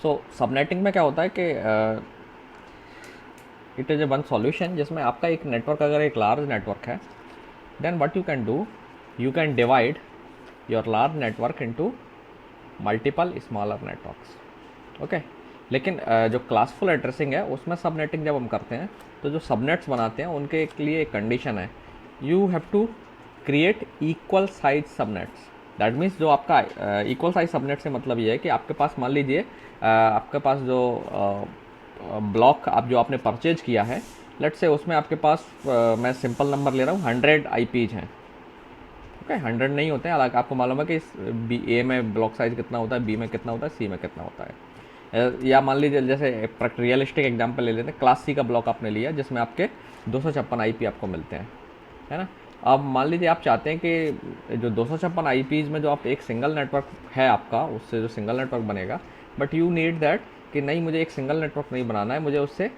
सो subnetting में क्या होता है कि it is a one solution जिसमें आपका एक नेटवर्क अगर एक लार्ज नेटवर्क है, then what you can do, you can divide your large network into multiple smaller networks. Okay, लेकिन जो क्लासफुल एड्रेसिंग है उसमें सबनेटिंग जब हम करते हैं तो जो सबनेट्स बनाते हैं उनके लिए एक कंडीशन है, you have to create equal size subnets. That means जो आपका इक्वल साइज सबनेट से मतलब ये है कि आपके पास मान लीजिए आपके पास जो ब्लॉक आप जो आपने परचेज किया है, लेट से उसमें आपके पास मैं सिंपल नंबर ले रहा हूँ 100 IPs हैं। ओके, 100 नहीं होते हैं, हालांकि आपको मालूम है कि ए में ब्लॉक साइज कितना होता है, बी में कितना होता है, सी में कितना होता है। या मान लीजिए जैसे रियलिस्टिक एग्जांपल ले लेते हैं, क्लास सी का ब्लॉक आपने लिया जिसमें आपके 256 IP आपको मिलते हैं, है ना। अब मान लीजिए आप चाहते हैं कि जो 256 IPs में जो आप एक सिंगल नेटवर्क है आपका, उससे जो सिंगल नेटवर्क बनेगा, बट यू नीड दैट कि नहीं मुझे एक सिंगल नेटवर्क नहीं बनाना है, मुझे उससे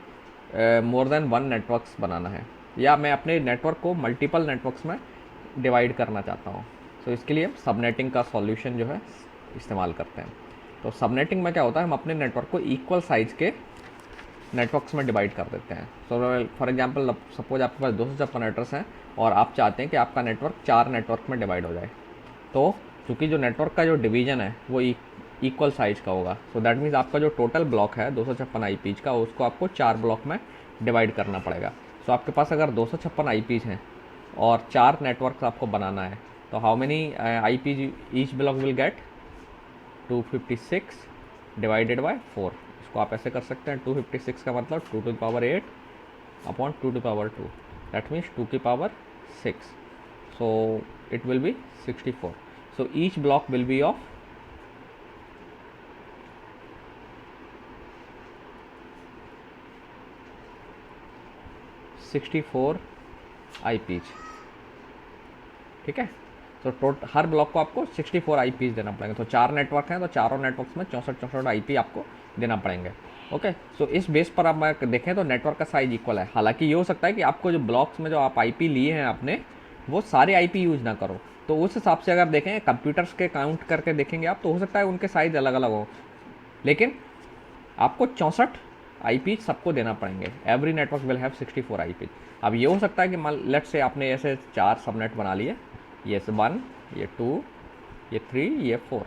मोर देन वन नेटवर्क्स बनाना है, या मैं अपने नेटवर्क को मल्टीपल नेटवर्क्स में डिवाइड करना चाहता हूँ। तो इसके लिए सबनेटिंग का सॉल्यूशन जो है इस्तेमाल करते हैं। तो सबनेटिंग में क्या होता है, हम अपने नेटवर्क को इक्वल साइज़ के नेटवर्क्स में डिवाइड कर देते हैं। सो फॉर एग्जांपल सपोज आपके पास 256 एड्रेस हैं और आप चाहते हैं कि आपका नेटवर्क 4 नेटवर्क में डिवाइड हो जाए। तो चूँकि जो नेटवर्क का जो डिवीज़न है वो इक्वल साइज़ का होगा, सो दैट मीन्स आपका जो टोटल ब्लॉक है 256 IPs का, उसको आपको 4 ब्लॉक में डिवाइड करना पड़ेगा। सो आपके पास अगर 256 IPs हैं और 4 नेटवर्क आपको बनाना है, तो how many IPs each block will get, 256 divided by 4। इसको आप ऐसे कर सकते हैं, 256 का मतलब 2 to power 8 upon 2 to power 2, that means 2 की power 6, so it will be 64। So each block will be of 64 IPs, ठीक है। तो हर ब्लॉक को आपको 64 IPs देना पड़ेंगे। तो 4 नेटवर्क हैं तो चारों नेटवर्क्स में 64 IP आपको देना पड़ेंगे। ओके, सो इस बेस पर आप देखें तो नेटवर्क का साइज इक्वल है। हालांकि ये हो सकता है कि आपको जो ब्लॉक्स में जो आप IP लिए हैं आपने, वो सारे IP यूज ना करो, तो उस हिसाब से अगर देखें कंप्यूटर्स के काउंट करके देखेंगे आप, तो हो सकता है उनके साइज अलग अलग हो, लेकिन आपको 64 IP सबको देना पड़ेंगे। Every network will have 64 IP। अब ये हो सकता है कि मान लेट से आपने ऐसे 4 सबनेट बना लिए, ये 1, ये 2, ये 3, ये 4।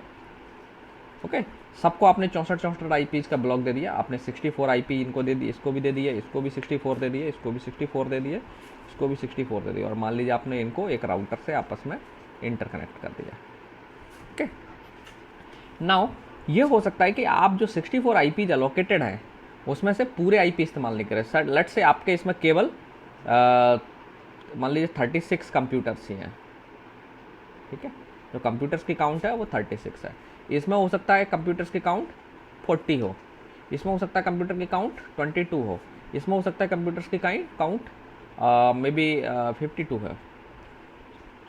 ओके, सबको आपने 64 IPs का ब्लॉक दे दिया, आपने 64 IP इनको दे दिए, इसको भी दे दिए, इसको भी 64 दे दिए, इसको भी 64 दे दिए, इसको भी 64 दे दिया, और मान लीजिए आपने इनको एक राउटर से आपस में इंटरकनेक्ट कर दिया। ओके, नाउ ये हो सकता है कि आप जो 64 IPs एलोकेटेड हैं उसमें से पूरे IP इस्तेमाल नहीं करें। सर लेट से आपके इसमें केवल मान लीजिए 36 कंप्यूटर्स ही हैं, ठीक है। जो कंप्यूटर्स की काउंट है वो 36 है। इसमें हो सकता है कंप्यूटर्स की काउंट 40 हो, इसमें हो सकता है कंप्यूटर की काउंट 22 हो, इसमें हो सकता है कंप्यूटर्स की काउंट मे बी 52 है।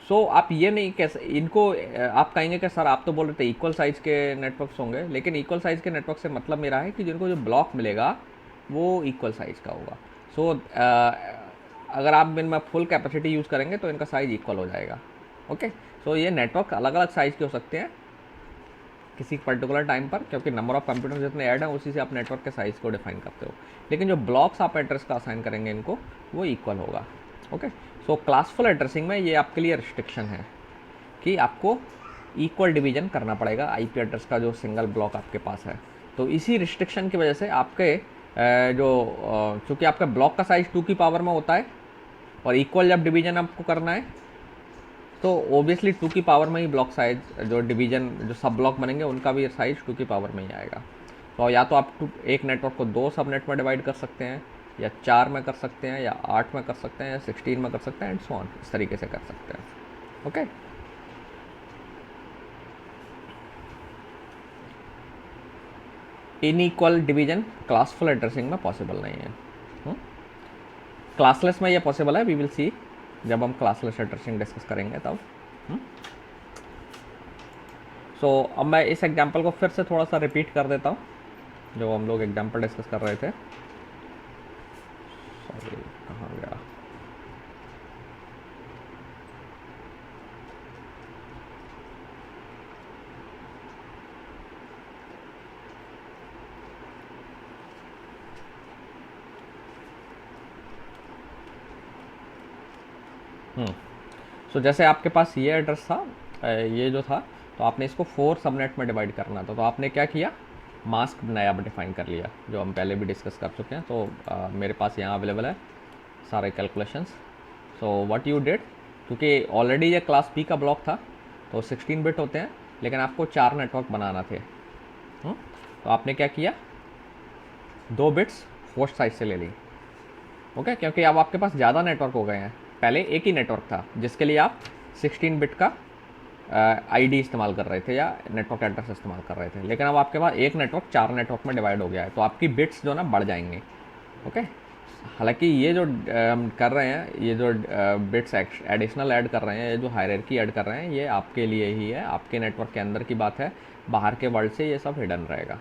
सो आप ये नहीं कह इनको आप कहेंगे कि सर आप तो बोल रहे थे इक्वल साइज़ के नेटवर्क्स होंगे, लेकिन इक्वल साइज़ के नेटवर्क से मतलब मेरा है कि जिनको जो ब्लॉक मिलेगा वो इक्वल साइज़ का होगा। सो अगर आप इनमें फुल कैपेसिटी यूज़ करेंगे तो इनका साइज़ इक्वल हो जाएगा। ओके, सो ये नेटवर्क अलग अलग साइज़ के हो सकते हैं किसी पर्टिकुलर टाइम पर, क्योंकि नंबर ऑफ़ कंप्यूटर जितने ऐड हैं उसी से आप नेटवर्क के साइज़ को डिफाइन करते हो, लेकिन जो ब्लॉक्स आप एड्रेस का असाइन करेंगे इनको, वो इक्वल होगा। ओके, सो क्लासफुल एड्रेसिंग में ये आपके लिए रिस्ट्रिक्शन है कि आपको इक्वल डिवीजन करना पड़ेगा IP एड्रेस का जो सिंगल ब्लॉक आपके पास है। तो इसी रिस्ट्रिक्शन की वजह से आपके चूँकि आपका ब्लॉक का साइज़ 2 की पावर में होता है और इक्वल जब डिवीजन आपको करना है तो ओबियसली 2 की पावर में ही ब्लॉक साइज जो डिवीजन जो सब ब्लॉक बनेंगे उनका भी साइज 2 की पावर में ही आएगा। तो या तो आप एक नेटवर्क को 2 सब नेट में डिवाइड कर सकते हैं, या 4 में कर सकते हैं, या 8 में कर सकते हैं, या 16 में कर सकते हैं, एंड सो ऑन, इस तरीके से कर सकते हैं। Okay, inequal division classful addressing में पॉसिबल नहीं है। क्लासलेस में ये पॉसिबल है, वी विल सी जब हम क्लासलेस एड्रेसिंग डिस्कस करेंगे तब। सो अब मैं इस एग्जांपल को फिर से थोड़ा सा रिपीट कर देता हूँ जो हम लोग एग्जांपल डिस्कस कर रहे थे। सॉरी, कहाँ गया? सो जैसे आपके पास ये एड्रेस था, ये जो था, तो आपने इसको 4 सबनेट में डिवाइड करना था, तो आपने क्या किया, मास्क नया डिफाइन कर लिया, जो हम पहले भी डिस्कस कर चुके हैं। तो मेरे पास यहाँ अवेलेबल है सारे calculations. So what you did, क्योंकि ऑलरेडी ये क्लास बी का ब्लॉक था, तो 16 बिट होते हैं, लेकिन आपको 4 नेटवर्क बनाना थे। तो आपने क्या किया, 2 बिट्स होस्ट साइड से ले ली। ओके, क्योंकि अब आपके पास ज़्यादा नेटवर्क हो गए हैं। पहले एक ही नेटवर्क था जिसके लिए आप 16 बिट का आईडी इस्तेमाल कर रहे थे या नेटवर्क एड्रेस इस्तेमाल कर रहे थे, लेकिन अब आपके पास एक नेटवर्क 4 नेटवर्क में डिवाइड हो गया है, तो आपकी बिट्स जो ना बढ़ जाएंगे। ओके, हालांकि ये जो हम कर रहे हैं, ये जो बिट्स एडिशनल ऐड कर रहे हैं, ये जो हायरार्की ऐड कर रहे हैं, ये आपके लिए ही है, आपके नेटवर्क के अंदर की बात है, बाहर के वर्ल्ड से ये सब हिडन रहेगा।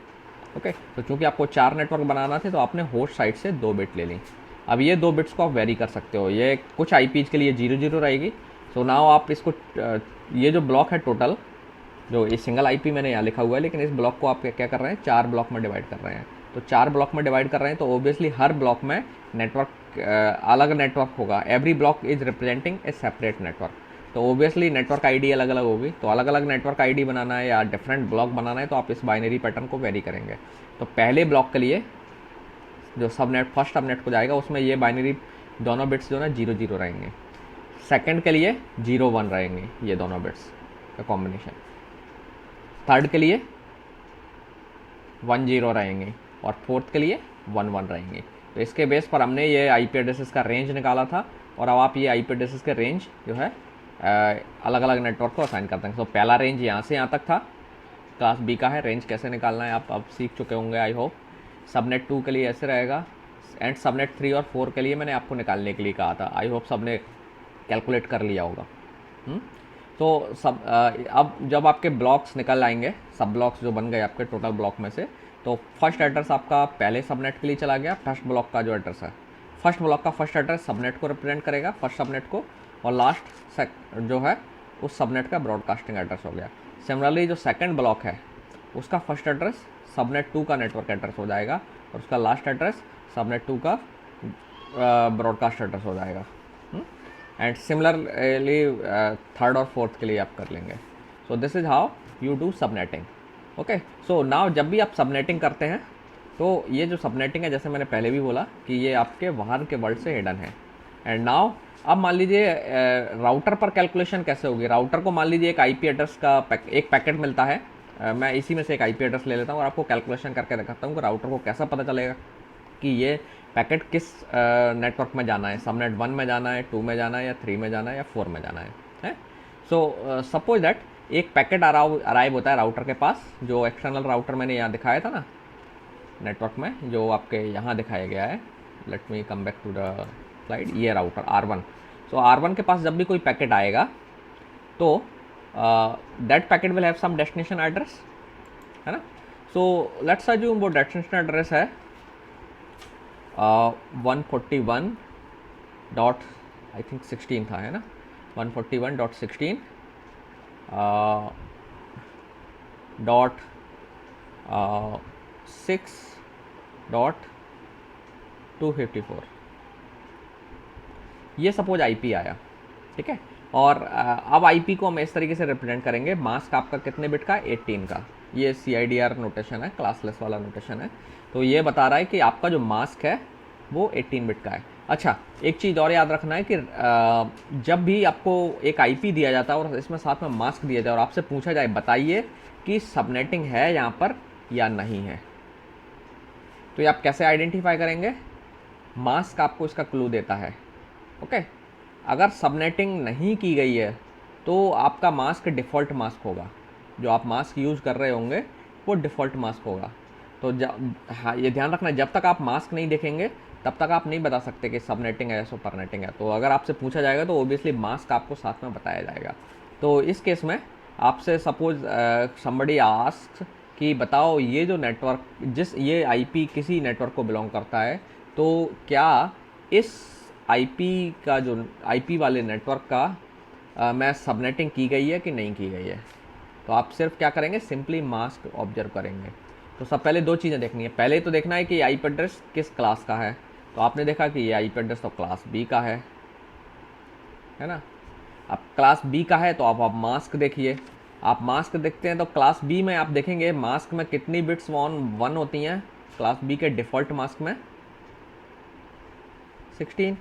ओके, तो चूँकि आपको 4 नेटवर्क बनाना थे, तो आपने होस्ट साइड से 2 बिट ले ली। अब ये 2 बिट्स को आप वेरी कर सकते हो, ये कुछ आईपीज के लिए 0 रहेगी। सो नाउ आप इसको ये जो ब्लॉक है टोटल, जो ये सिंगल आईपी मैंने यहाँ लिखा हुआ है, लेकिन इस ब्लॉक को आप क्या कर रहे हैं, 4 ब्लॉक में डिवाइड कर रहे हैं। तो 4 ब्लॉक में डिवाइड कर रहे हैं, तो ऑब्वियसली हर ब्लॉक में नेटवर्क अलग नेटवर्क होगा। Every block is representing A separate network, तो ऑब्वियसली नेटवर्क आईडी अलग अलग होगी। तो अलग अलग नेटवर्क आईडी बनाना है या डिफरेंट ब्लॉक बनाना है, तो आप इस बाइनरी पैटर्न को वेरी करेंगे। तो पहले ब्लॉक के लिए जो सबनेट फर्स्ट सबनेट को जाएगा, उसमें ये बाइनरी दोनों बिट्स जो ना 0 रहेंगे। सेकंड के लिए 0 1 रहेंगे, ये दोनों बिट्स का कॉम्बिनेशन। थर्ड के लिए 1 0 रहेंगे और फोर्थ के लिए 1 1 रहेंगे। तो इसके बेस पर हमने ये आईपी एड्रेसेस का रेंज निकाला था, और अब आप ये आईपी एड्रेसेस के रेंज जो है अलग अलग नेटवर्क को असाइन करते हैं। तो पहला रेंज यहाँ से यहाँ तक था, क्लास बी का है। रेंज कैसे निकालना है आप अब सीख चुके होंगे आई होप। सबनेट 2 के लिए ऐसे रहेगा, एंड सबनेट 3 और 4 के लिए मैंने आपको निकालने के लिए कहा था। आई होप सबने कैलकुलेट कर लिया होगा। तो सब अब जब आपके ब्लॉक्स निकल आएंगे, सब ब्लॉक्स जो बन गए आपके टोटल ब्लॉक में से, तो फर्स्ट एड्रेस आपका पहले सबनेट के लिए चला गया। फर्स्ट ब्लॉक का जो एड्रेस है, फर्स्ट ब्लॉक का फर्स्ट एड्रेस सबनेट को रिप्रेजेंट करेगा, फर्स्ट सबनेट को, और लास्ट जो है उस सबनेट का ब्रॉडकास्टिंग एड्रेस हो गया। सिमिलरली जो सेकंड ब्लॉक है, उसका फर्स्ट एड्रेस सबनेट 2 का नेटवर्क एड्रेस हो जाएगा, और उसका लास्ट एड्रेस सबनेट 2 का ब्रॉडकास्ट एड्रेस हो जाएगा। एंड सिमिलरली थर्ड और फोर्थ के लिए आप कर लेंगे। So this is how you do subnetting. Okay, so now जब भी आप सबनेटिंग करते हैं, तो ये जो सबनेटिंग है, जैसे मैंने पहले भी बोला कि ये आपके बाहर के वर्ल्ड से हिडन है। एंड नाउ अब मान लीजिए राउटर पर कैलकुलेशन कैसे होगी। राउटर को मान लीजिए एक आईपी एड्रेस का एक पैकेट मिलता है, मैं इसी में से एक आईपी एड्रेस ले लेता हूँ और आपको कैलकुलेशन करके दिखाता हूँ कि राउटर को कैसा पता चलेगा कि ये पैकेट किस नेटवर्क में जाना है, सबनेट 1 में जाना है, 2 में जाना है, या 3 में जाना है, या 4 में जाना है। सो सपोज दैट एक पैकेट अराइव होता है राउटर के पास, जो एक्सटर्नल राउटर मैंने यहाँ दिखाया था ना नेटवर्क में, जो आपके यहाँ दिखाया गया है। Let me come back to the slide. ये राउटर R1। सो R1 के पास जब भी कोई पैकेट आएगा, तो that packet will have some destination address, है ना। सो लेट्स अज्यूम वो डेस्टिनेशन एड्रेस है 141 डॉट आई थिंक 16 था, है ना, 141.16 डॉट 6.254। ये सपोज आईपी आया, ठीक है। और अब आईपी को हम इस तरीके से रिप्रेजेंट करेंगे। मास्क आपका कितने बिट का, 18 का। ये CIDR नोटेशन है, क्लासलेस वाला नोटेशन है। तो ये बता रहा है कि आपका जो मास्क है वो 18 बिट का है। अच्छा, एक चीज़ और याद रखना है कि जब भी आपको एक आईपी दिया जाता है और इसमें साथ में मास्क दिया जाए और आपसे पूछा जाए बताइए कि सबनेटिंग है यहाँ पर या नहीं है, तो ये आप कैसे आइडेंटिफाई करेंगे। मास्क आपको इसका क्लू देता है। ओके, अगर सबनेटिंग नहीं की गई है तो आपका मास्क डिफ़ॉल्ट मास्क होगा, जो आप मास्क यूज़ कर रहे होंगे वो डिफ़ॉल्ट मास्क होगा। तो हाँ, ये ध्यान रखना, जब तक आप मास्क नहीं देखेंगे तब तक आप नहीं बता सकते कि सबनेटिंग है या सुपरनेटिंग है। तो अगर आपसे पूछा जाएगा तो ओबियसली मास्क आपको साथ में बताया जाएगा। तो इस केस में आपसे सपोज समबडी आस्क कि बताओ ये जो नेटवर्क, ये आईपी किसी नेटवर्क को बिलोंग करता है, तो क्या इस आईपी का जो आईपी वाले नेटवर्क का मैं सबनेटिंग की गई है कि नहीं की गई है। तो आप सिर्फ क्या करेंगे, सिंपली मास्क ऑब्जर्व करेंगे। तो सब पहले 2 चीज़ें देखनी है। पहले तो देखना है कि आईपी एड्रेस किस क्लास का है। तो आपने देखा कि ये आईपी एड्रेस तो क्लास बी का है, है ना। अब क्लास बी का है तो आप मास्क देखिए, आप मास्क देखते हैं तो क्लास बी में आप देखेंगे मास्क में कितनी बिट्स वन होती हैं, क्लास बी के डिफ़ॉल्ट मास्क में 16,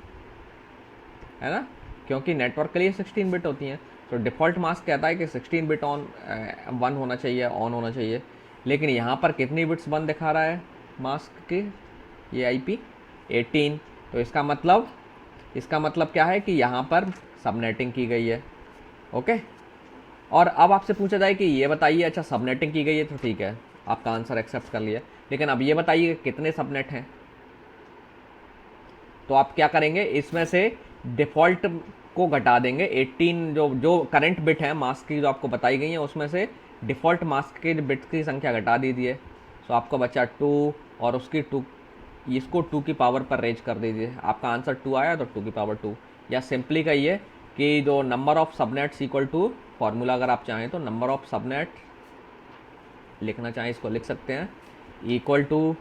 है ना, क्योंकि नेटवर्क के लिए 16 बिट होती हैं। तो डिफ़ॉल्ट मास्क कहता है कि 16 बिट वन होना चाहिए, ऑन होना चाहिए। लेकिन यहाँ पर कितनी बिट्स वन दिखा रहा है मास्क की, ये आईपी 18। तो इसका मतलब क्या है कि यहाँ पर सबनेटिंग की गई है। ओके, और अब आपसे पूछा जाए कि ये बताइए, अच्छा सबनेटिंग की गई है तो ठीक है, आपका आंसर एक्सेप्ट कर लिया, लेकिन अब ये बताइए कितने सबनेट हैं। तो आप क्या करेंगे, इसमें से डिफ़ॉल्ट को घटा देंगे, 18 जो करंट बिट है मास्क की जो आपको बताई गई है उसमें से डिफ़ॉल्ट मास्क के बिट्स की संख्या घटा दीजिए। तो आपको बचा 2 और उसकी 2, इसको 2 की पावर पर रेज कर दीजिए। आपका आंसर 2 आया तो 2 की पावर 2, या सिंपली कहिए कि जो number of subnets equal to formula, अगर आप चाहें तो नंबर ऑफ सबनेट लिखना चाहें इसको लिख सकते हैं, equal to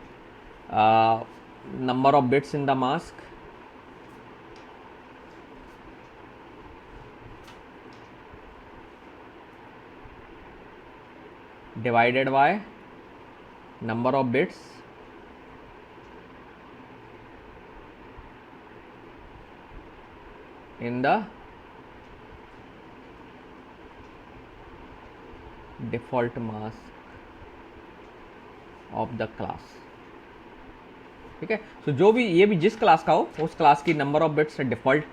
number of bits in the mask divided by number of bits in the default mask of the class। ठीक है, तो जो भी ये भी जिस क्लास का हो उस क्लास की number of bits default,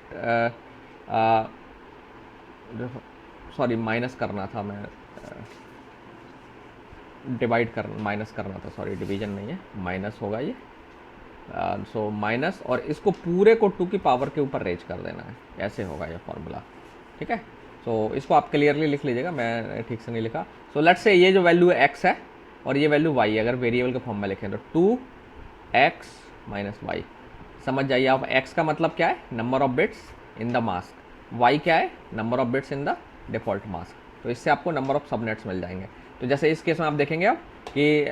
sorry minus करना था मैं, माइनस करना था, सॉरी डिवीजन नहीं है, माइनस होगा ये। सो माइनस, और इसको पूरे को 2 की पावर के ऊपर रेज कर देना है, ऐसे होगा ये फॉर्मूला। ठीक है, सो इसको आप क्लियरली लिख लीजिएगा, मैं ठीक से नहीं लिखा। सो लेट्स से ये जो वैल्यू x है और ये वैल्यू y है, अगर वेरिएबल के फॉर्म में लिखें तो 2x माइनस वाई। समझ जाइए आप, x का मतलब क्या है, number of bits in the mask, y क्या है, number of bits in the default mask. तो इससे आपको नंबर ऑफ सबनेट्स मिल जाएंगे। तो जैसे इस केस में आप देखेंगे अब कि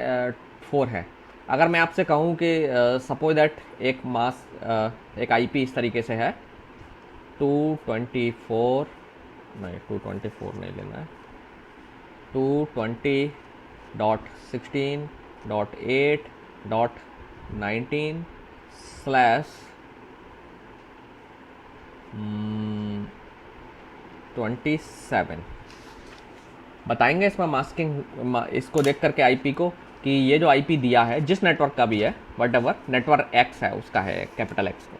4 है। अगर मैं आपसे कहूँ कि सपोज दैट एक एक आईपी इस तरीके से है 224, नहीं 224 नहीं लेना है, 220.8.19/27। बताएंगे इसमें मास्किंग, इसको देख करके आईपी को, कि ये जो आईपी दिया है जिस नेटवर्क का भी है, वट एवर नेटवर्क एक्स है उसका है, कैपिटल एक्स को,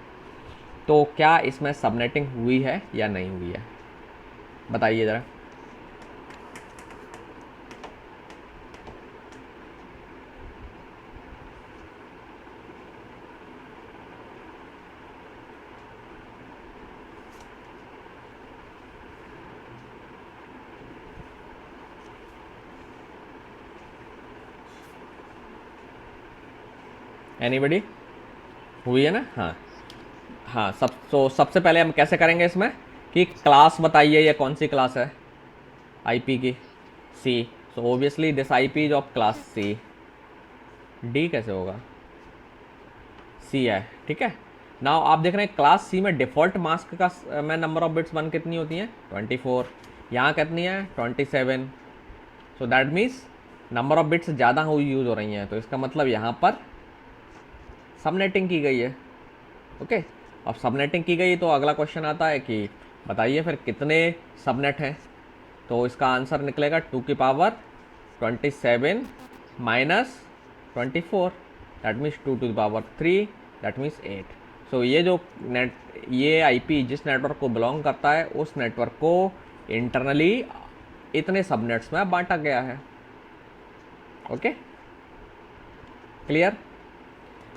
तो क्या इसमें सबनेटिंग हुई है या नहीं हुई है, बताइए ज़रा। एनीबडी, हुई है ना। हाँ हाँ, सबसे पहले हम कैसे करेंगे इसमें कि क्लास बताइए ये कौन सी क्लास है आईपी की, C. So obviously this IP is of class C. D कैसे होगा, सी है, ठीक है। नाउ आप देख रहे हैं क्लास सी में डिफ़ॉल्ट मास्क का में नंबर ऑफ बिट्स वन कितनी होती हैं, 24। यहाँ कितनी है, 27। So that means number of bits ज़्यादा यूज़ हो रही हैं, तो इसका मतलब यहाँ पर सबनेटिंग की गई है। ओके, अब सबनेटिंग की गई तो अगला क्वेश्चन आता है कि बताइए फिर कितने सबनेट हैं। तो इसका आंसर निकलेगा 2 की power 27 minus 24, that means 2 to the power 3, that means 8। So ये जो ये आईपी जिस नेटवर्क को बिलोंग करता है उस नेटवर्क को इंटरनली इतने सबनेट्स में बांटा गया है। Okay, clear.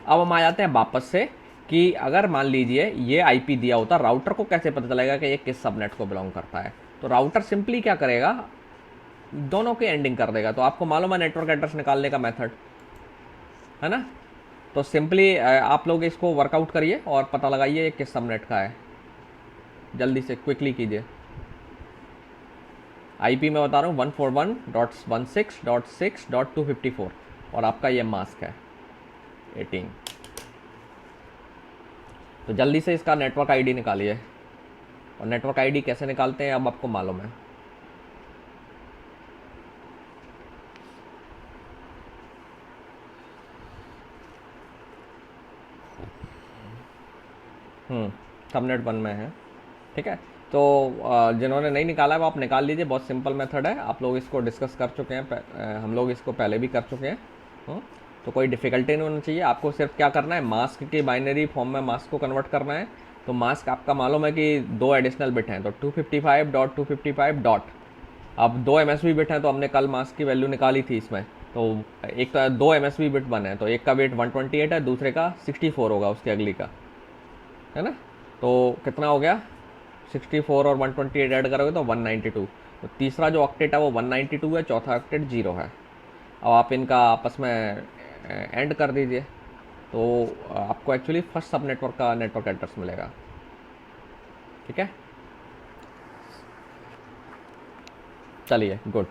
अब हम आ जाते हैं वापस से कि अगर मान लीजिए ये आईपी दिया होता, राउटर को कैसे पता चलेगा कि ये किस सबनेट को बिलोंग करता है। तो राउटर सिंपली क्या करेगा, दोनों की एंडिंग कर देगा। तो आपको मालूम है नेटवर्क एड्रेस निकालने का मेथड, है ना। तो सिंपली आप लोग इसको वर्कआउट करिए और पता लगाइए ये किस सबनेट का है, जल्दी से क्विकली कीजिए। आईपी में बता रहा हूँ 141.16.6.254 और आपका ये मास्क है 18। तो जल्दी से इसका नेटवर्क आईडी निकालिए। और नेटवर्क आईडी कैसे निकालते हैं अब आपको मालूम है। सबनेट 1 में है, ठीक है। तो जिन्होंने नहीं निकाला है वो आप निकाल लीजिए, बहुत सिंपल मेथड है, आप लोग इसको डिस्कस कर चुके हैं, हम लोग इसको पहले भी कर चुके हैं। तो कोई डिफ़िकल्टी नहीं होना चाहिए, आपको सिर्फ क्या करना है, मास्क की बाइनरी फॉर्म में मास्क को कन्वर्ट करना है। तो मास्क आपका मालूम है कि 2 एडिशनल बिट हैं, तो 255.255 डॉट, अब 2 MSB बिट हैं, तो हमने कल मास्क की वैल्यू निकाली थी इसमें। तो एक तो 2 MSB बिट बने हैं, तो एक का वेट 128 है, दूसरे का 64 होगा उसके अगली का, है ना। तो कितना हो गया, 64 और 128 ऐड करोगे तो 192। तो तीसरा जो ऑक्टेट है वो 192 है, चौथा ऑक्टेट 0 है। अब आप इनका आपस में एंड कर दीजिए, तो आपको एक्चुअली फर्स्ट सब नेटवर्क का नेटवर्क एड्रेस मिलेगा, ठीक है। चलिए गुड।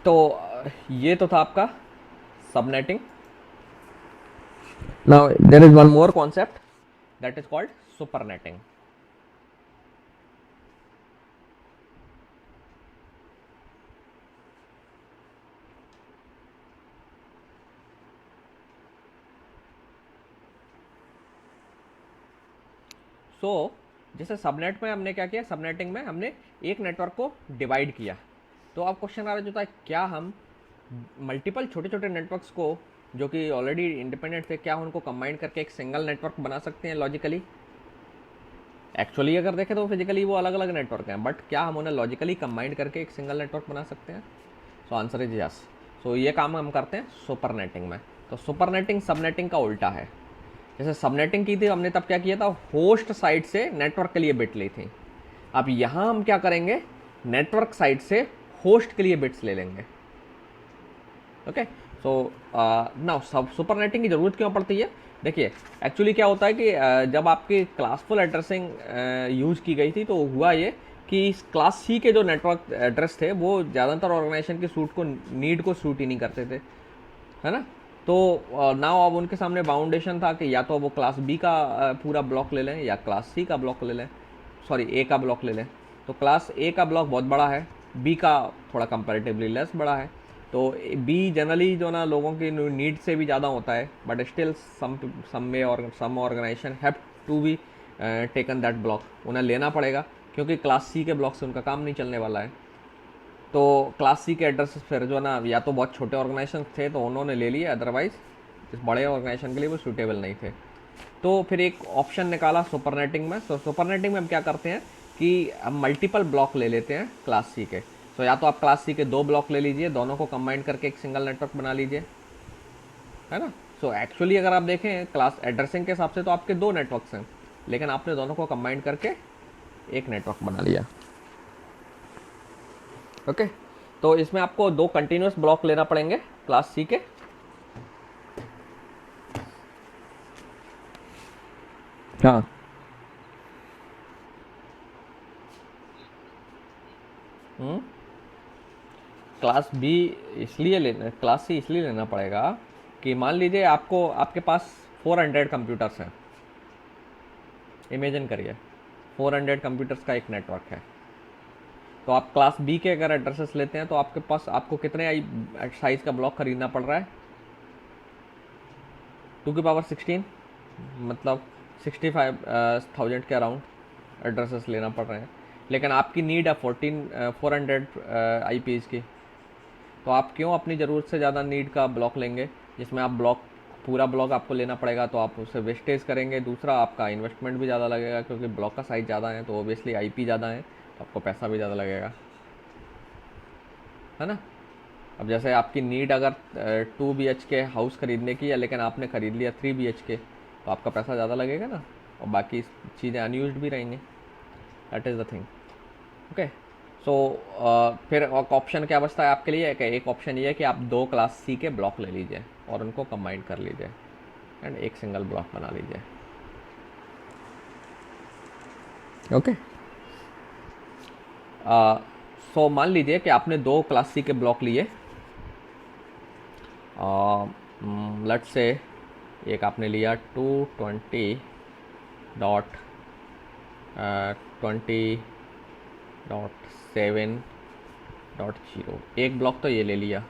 तो ये तो था आपका subnetting. Now there is one more concept that is called supernetting. So जैसे सबनेट में हमने क्या किया, सबनेटिंग में हमने एक नेटवर्क को डिवाइड किया। तो अब क्वेश्चन आ रहा होता है, क्या हम मल्टीपल छोटे छोटे नेटवर्क्स को जो कि ऑलरेडी इंडिपेंडेंट थे, क्या उनको कंबाइन करके एक सिंगल नेटवर्क बना सकते हैं लॉजिकली? एक्चुअली अगर देखें तो फिजिकली वो अलग अलग नेटवर्क हैं, बट क्या हम उन्हें लॉजिकली कंबाइन करके एक सिंगल नेटवर्क बना सकते हैं? So answer is yes. So ये काम हम करते हैं सुपरनेटिंग में। तो सुपरनेटिंग सबनेटिंग का उल्टा है। जैसे सबनेटिंग की थी हमने, तब क्या किया था, होस्ट साइड से नेटवर्क के लिए बिट ली थी। अब यहाँ हम क्या करेंगे, नेटवर्क साइड से होस्ट के लिए बिट्स ले लेंगे। ओके, सो नाउ सुपरनेटिंग की ज़रूरत क्यों पड़ती है? देखिए एक्चुअली क्या होता है कि जब आपकी क्लासफुल एड्रेसिंग यूज़ की गई थी, तो हुआ ये कि इस क्लास सी के जो नेटवर्क एड्रेस थे वो ज़्यादातर ऑर्गेनाइजेशन की सूट को नीड को सूट ही नहीं करते थे, है ना। तो नाउ अब उनके सामने बाउंडेशन था कि या तो वो क्लास बी का पूरा ब्लॉक ले लें या क्लास सी का ब्लॉक ले लें, सॉरी ए का ब्लॉक ले लें। तो क्लास ए का ब्लॉक बहुत बड़ा है, बी का थोड़ा कंपैरेटिवली लेस बड़ा है। तो बी जनरली जो ना लोगों की नीड से भी ज़्यादा होता है, बट स्टिल सम में और some organisation have to be taken that block, उन्हें लेना पड़ेगा क्योंकि क्लास सी के ब्लॉक से उनका काम नहीं चलने वाला है। तो क्लास सी के एड्रेस फिर जो ना या तो बहुत छोटे ऑर्गेनाइजेशन थे तो उन्होंने ले लिए, अदरवाइज इस बड़े ऑर्गेनाइजेशन के लिए वो सूटेबल नहीं थे। तो फिर एक ऑप्शन निकाला सुपरनेटिंग में। तो सुपरनेटिंग में हम क्या करते हैं कि हम मल्टीपल ब्लॉक ले लेते हैं क्लास सी के। तो या तो आप क्लास सी के 2 ब्लॉक ले लीजिए, दोनों को कंबाइन करके एक सिंगल नेटवर्क बना लीजिए, है ना। सो एक्चुअली अगर आप देखें क्लास एड्रेसिंग के हिसाब से तो आपके 2 नेटवर्क्स हैं, लेकिन आपने दोनों को कंबाइन करके एक नेटवर्क बना लिया। ओके, तो इसमें आपको 2 कंटिन्यूस ब्लॉक लेना पड़ेंगे क्लास सी के। हाँ, क्लास बी इसलिए लेना, क्लास सी इसलिए लेना पड़ेगा कि मान लीजिए आपको आपके पास 400 कंप्यूटर्स हैं। इमेजिन करिए 400 कंप्यूटर्स का एक नेटवर्क है। तो आप क्लास बी के अगर एड्रेसेस लेते हैं तो आपके पास आपको कितने साइज का ब्लॉक खरीदना पड़ रहा है? 2 की पावर 16, मतलब 65,000 के अराउंड एड्रेसेस लेना पड़ रहे हैं। लेकिन आपकी नीड है 400 IPs की, तो आप क्यों अपनी ज़रूरत से ज़्यादा नीड का ब्लॉक लेंगे जिसमें आप पूरा ब्लॉक आपको लेना पड़ेगा, तो आप उससे वेस्टेज करेंगे। दूसरा आपका इन्वेस्टमेंट भी ज़्यादा लगेगा क्योंकि ब्लॉक का साइज़ ज़्यादा है, तो ओबियसली IP ज़्यादा है तो आपको पैसा भी ज़्यादा लगेगा, है ना। अब जैसे आपकी नीड अगर 2 BHK हाउस खरीदने की है, लेकिन आपने ख़रीद लिया 3 BHK, तो आपका पैसा ज़्यादा लगेगा ना, और बाकी चीज़ें अनयूज्ड भी रहेंगी। That is the thing. Okay, so फिर ऑप्शन क्या बचता है आपके लिए? एक ऑप्शन ये है कि आप 2 क्लास सी के ब्लॉक ले लीजिए और उनको कंबाइन कर लीजिए एंड एक सिंगल ब्लॉक बना लीजिए। ओके, सो मान लीजिए कि आपने 2 क्लास सी के ब्लॉक लिए। लेट्स से एक आपने लिया 220 20.7.0 एक ब्लॉक तो ये ले लिया,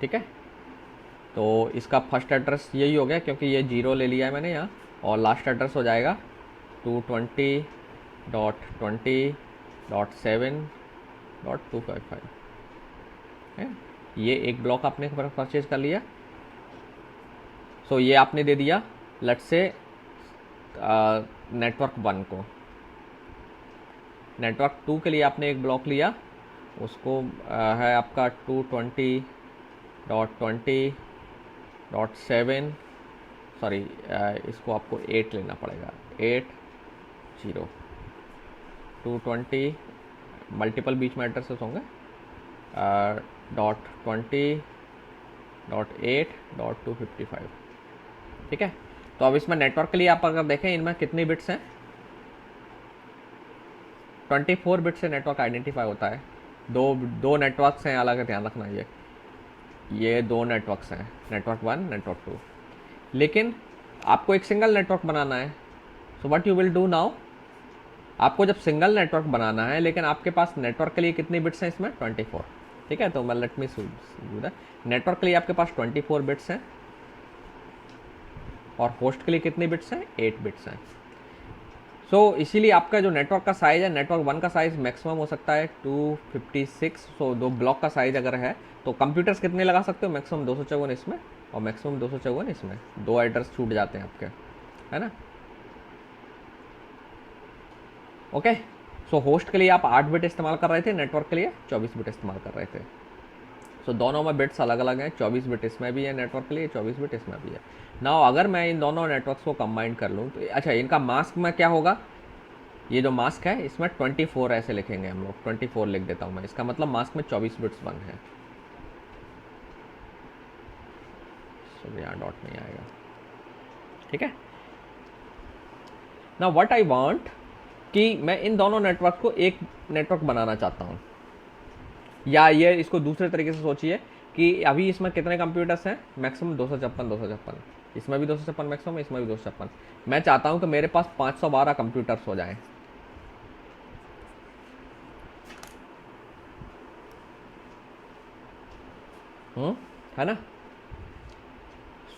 ठीक है। तो इसका फर्स्ट एड्रेस यही हो गया क्योंकि ये 0 ले लिया है मैंने यहाँ, और लास्ट एड्रेस हो जाएगा 220.20.7.255 है। ये एक ब्लॉक आपने परचेज कर लिया। सो ये आपने दे दिया लेट्स से नेटवर्क 1 को। नेटवर्क 2 के लिए आपने एक ब्लॉक लिया, उसको है आपका 220.20.7 सॉरी इसको आपको 8 लेना पड़ेगा, 80 220 मल्टीपल बीच में एड्रेसेस होंगे .20.8.255, ठीक है। तो अब इसमें नेटवर्क के लिए आप अगर देखें इनमें कितनी बिट्स हैं, 24 बिट से नेटवर्क आइडेंटिफाई होता है। दो नेटवर्क्स हैं अलग, ध्यान रखना ये दो नेटवर्क्स हैं, नेटवर्क 1 नेटवर्क 2, लेकिन आपको एक सिंगल नेटवर्क बनाना है। So what you will do now, आपको जब सिंगल नेटवर्क बनाना है लेकिन आपके पास नेटवर्क के लिए कितनी बिट्स हैं इसमें 24, ठीक है। तो मैं late me do that, network के लिए आपके पास 24 बिट्स हैं और होस्ट के लिए कितनी बिट्स हैं 8 बिट्स हैं। सो इसीलिए आपका जो नेटवर्क का साइज़ है, नेटवर्क 1 का साइज़ मैक्सिमम हो सकता है 256। सो 2 ब्लॉक का साइज़ अगर है तो कंप्यूटर्स कितने लगा सकते हो, मैक्सिमम 254 इसमें और मैक्सिमम 254 इसमें, 2 एड्रेस छूट जाते हैं आपके, है ना। ओके, सो होस्ट के लिए आप 8 बिट इस्तेमाल कर रहे थे, नेटवर्क के लिए 24 बिट इस्तेमाल कर रहे थे। सो दोनों में बिट्स अलग अलग हैं, 24 बिट इसमें भी है नेटवर्क के लिए, 24 बिट इसमें भी है। नाउ अगर मैं इन दोनों नेटवर्क्स को कंबाइन कर लूँ तो अच्छा इनका मास्क में क्या होगा, ये जो मास्क है इसमें 24 ऐसे लिखेंगे हम लोग, 24 लिख देता हूँ मैं, इसका मतलब मास्क में 24 बिट्स 1 है। सो यहाँ डॉट नहीं आएगा, ठीक है। नाउ व्हाट आई वांट कि मैं इन दोनों नेटवर्क को एक नेटवर्क बनाना चाहता हूँ, या ये इसको दूसरे तरीके से सोचिए कि अभी इसमें कितने कंप्यूटर्स हैं, मैक्सिमम 256, इसमें भी 256 मैक्सिमम, इसमें भी 256। मैं चाहता हूं कि मेरे पास 512 कंप्यूटर्स हो जाएं, है ना।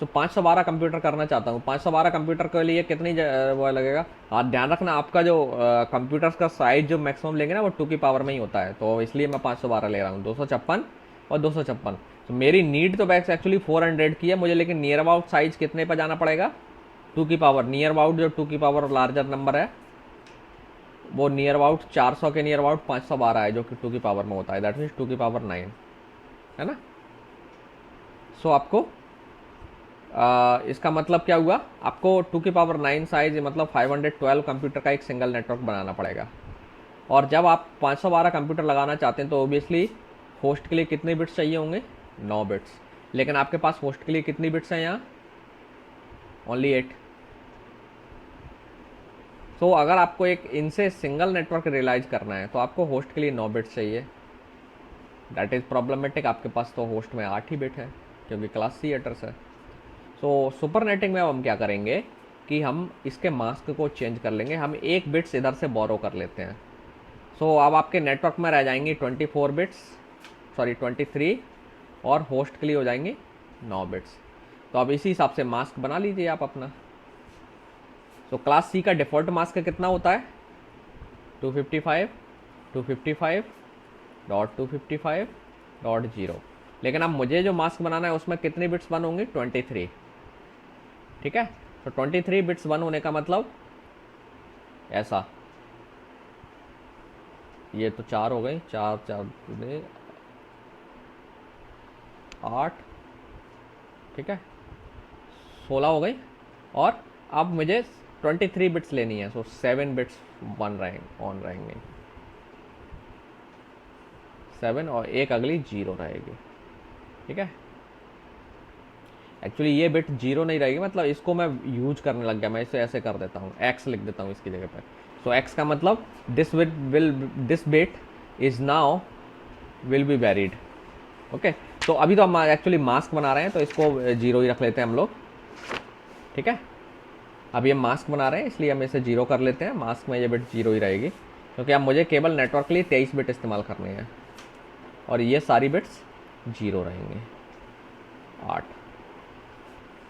तो 512 कंप्यूटर करना चाहता हूँ। 512 कंप्यूटर के लिए कितनी वो लगेगा, हाँ ध्यान रखना आपका जो कंप्यूटर्स का साइज जो मैक्सिमम लेंगे ना वो 2 की पावर में ही होता है, तो इसलिए मैं 512 ले रहा हूँ, 256 और 256। तो मेरी नीड तो बैक्स एक्चुअली 400 की है मुझे, लेकिन नियर अबाउट साइज कितने पर जाना पड़ेगा, 2 की पावर, नियर अबाउट जो 2 की पावर लार्जर नंबर है वो नियर अबाउट 400 के नियर अबाउट 512 है जो कि 2 की पावर में होता है, दैट मीन्स 2 की पावर 9, है ना। सो आपको इसका मतलब क्या हुआ, आपको 2 की पावर 9 साइज मतलब 512 कंप्यूटर का एक सिंगल नेटवर्क बनाना पड़ेगा। और जब आप 512 कंप्यूटर लगाना चाहते हैं तो ओबियसली होस्ट के लिए कितने बिट्स चाहिए होंगे, 9 बिट्स, लेकिन आपके पास होस्ट के लिए कितनी बिट्स हैं यहाँ, ओनली 8। तो अगर आपको एक इनसे सिंगल नेटवर्क रियलाइज करना है तो आपको होस्ट के लिए 9 बिट्स चाहिए, दैट इज़ प्रॉब्लमेटिक। आपके पास तो होस्ट में 8 ही बिट है क्योंकि क्लास सी एड्रेस है। सो सुपर नेटिंग में हम क्या करेंगे कि हम इसके मास्क को चेंज कर लेंगे, हम 1 बिट्स इधर से बोरो कर लेते हैं। सो अब आपके नेटवर्क में रह जाएंगी 24 बिट्स, सॉरी 23, और होस्ट के लिए हो जाएंगी 9 बिट्स। तो अब इसी हिसाब से मास्क बना लीजिए आप अपना। तो क्लास सी का डिफ़ॉल्ट मास्क कितना होता है, 255.255.255.0, लेकिन अब मुझे जो मास्क बनाना है उसमें कितने बिट्स 1 होंगे, 23, ठीक है। तो 23 बिट्स 1 होने का मतलब ऐसा, ये तो 4 हो गई, 4 4 8, ठीक है, 16 हो गई, और अब मुझे 23 बिट्स लेनी है, सो 7 बिट्स ऑन रहेंगे, 7 और एक अगली 0 रहेगी, ठीक है। एक्चुअली ये बिट 0 नहीं रहेगी, मतलब इसको मैं यूज करने लग गया, मैं इसे ऐसे कर देता हूँ, x लिख देता हूँ इसकी जगह पर। सो x का मतलब this bit is now will be varied, okay. तो अभी तो हम एक्चुअली मास्क बना रहे हैं तो इसको 0 ही रख लेते हैं हम लोग, ठीक है। अब ये मास्क बना रहे हैं इसलिए हम इसे 0 कर लेते हैं, मास्क में ये बिट 0 ही रहेगी, क्योंकि अब मुझे केवल नेटवर्क के लिए 23 बिट इस्तेमाल करनी है और ये सारी बिट्स 0 रहेंगे, 8।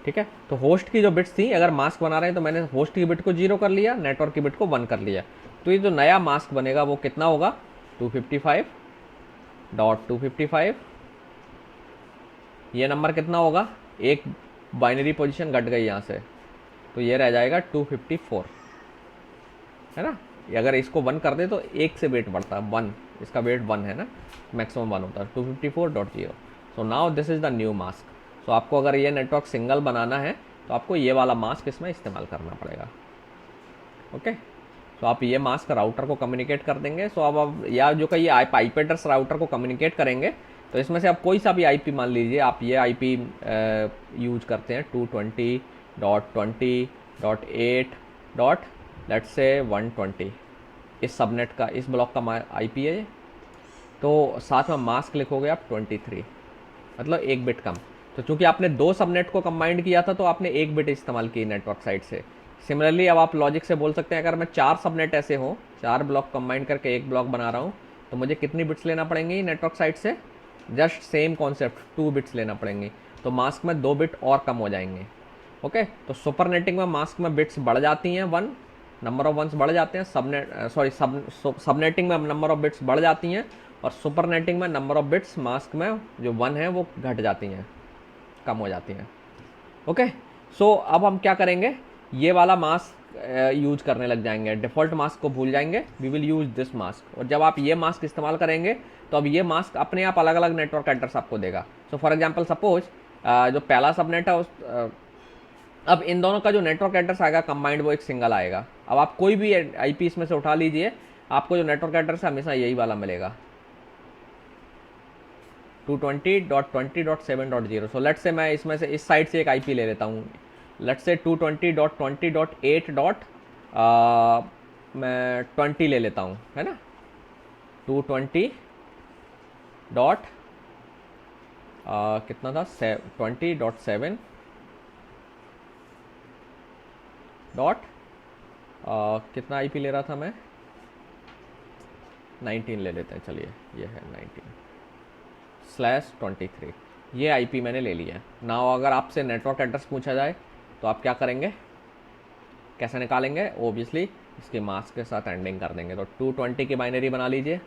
ठीक है, तो होस्ट की जो बिट्स थी, अगर मास्क बना रहे हैं तो मैंने होस्ट की बिट को 0 कर लिया, नेटवर्क की बिट को 1 कर लिया। तो ये जो नया मास्क बनेगा वो कितना होगा, 255.255। ये नंबर कितना होगा, एक बाइनरी पोजीशन घट गई यहाँ से, तो ये रह जाएगा 254, है ना। अगर इसको 1 कर दे तो एक से वेट बढ़ता है, 1, इसका वेट 1 है ना, मैक्सिमम 1 होता है, 254.0। So now this is the new mask. So आपको अगर ये नेटवर्क सिंगल बनाना है तो आपको ये वाला मास्क इसमें इस्तेमाल करना पड़ेगा। ओके, तो आप ये मास्क राउटर को कम्युनिकेट कर देंगे। सो अब या जो कहीं आईपी एड्रेस राउटर को कम्युनिकेट करेंगे, तो इसमें से आप कोई सा भी आईपी मान लीजिए, आप ये आईपी यूज करते हैं 220.20.8. लेट्स से 120, इस सबनेट का, इस ब्लॉक का आईपी है ये। तो साथ में मास्क लिखोगे आप 23, मतलब एक बिट कम। तो चूंकि आपने 2 सबनेट को कंबाइंड किया था तो आपने एक बिट इस्तेमाल की नेटवर्क साइड से। सिमिलरली अब आप लॉजिक से बोल सकते हैं, अगर मैं 4 सबनेट ऐसे हो, 4 ब्लॉक कंबाइंड करके एक ब्लॉक बना रहा हूँ, तो मुझे कितनी बिट्स लेना पड़ेंगी नेटवर्क साइड से, जस्ट सेम कॉन्सेप्ट, 2 बिट्स लेना पड़ेंगी। तो मास्क में 2 बिट और कम हो जाएंगे। ओके, तो सुपर नेटिंग में मास्क में बिट्स बढ़ जाती हैं, 1, नंबर ऑफ वंस बढ़ जाते हैं, सबनेटिंग में नंबर ऑफ बिट्स बढ़ जाती हैं, और सुपर नेटिंग में नंबर ऑफ बिट्स मास्क में जो 1 है वो घट जाती हैं, कम हो जाती हैं। ओके, सो अब हम क्या करेंगे, ये वाला मास्क यूज करने लग जाएंगे, डिफ़ॉल्ट मास्क को भूल जाएंगे, we will use this mask. और जब आप ये मास्क इस्तेमाल करेंगे तो अब ये मास्क अपने आप अलग अलग नेटवर्क एड्रेस आपको देगा। सो फॉर एग्जांपल सपोज जो पहला सबनेट है अब इन दोनों का जो नेटवर्क एड्रेस आएगा कंबाइंड, वो एक सिंगल आएगा। अब आप कोई भी आईपी इसमें से उठा लीजिए, आपको जो नेटवर्क एड्रेस है हमेशा यही वाला मिलेगा, 220.20.7.0। सो लेट्स से मैं इसमें से इस साइड से एक आईपी ले लेता हूँ, लेट्स से 220.20.8. मैं 20 ले लेता हूँ, है ना, 220 डॉट कितना था, 20.7 डॉट कितना आईपी ले रहा था मैं, 19 ले लेते हैं, चलिए ये है 19/23। ये आईपी मैंने ले लिया है। नाउ अगर आपसे नेटवर्क एड्रेस पूछा जाए तो आप क्या करेंगे, कैसे निकालेंगे, ओबियसली इसके मास्क के साथ एंडिंग कर देंगे। तो 220 की बाइनरी बना लीजिए,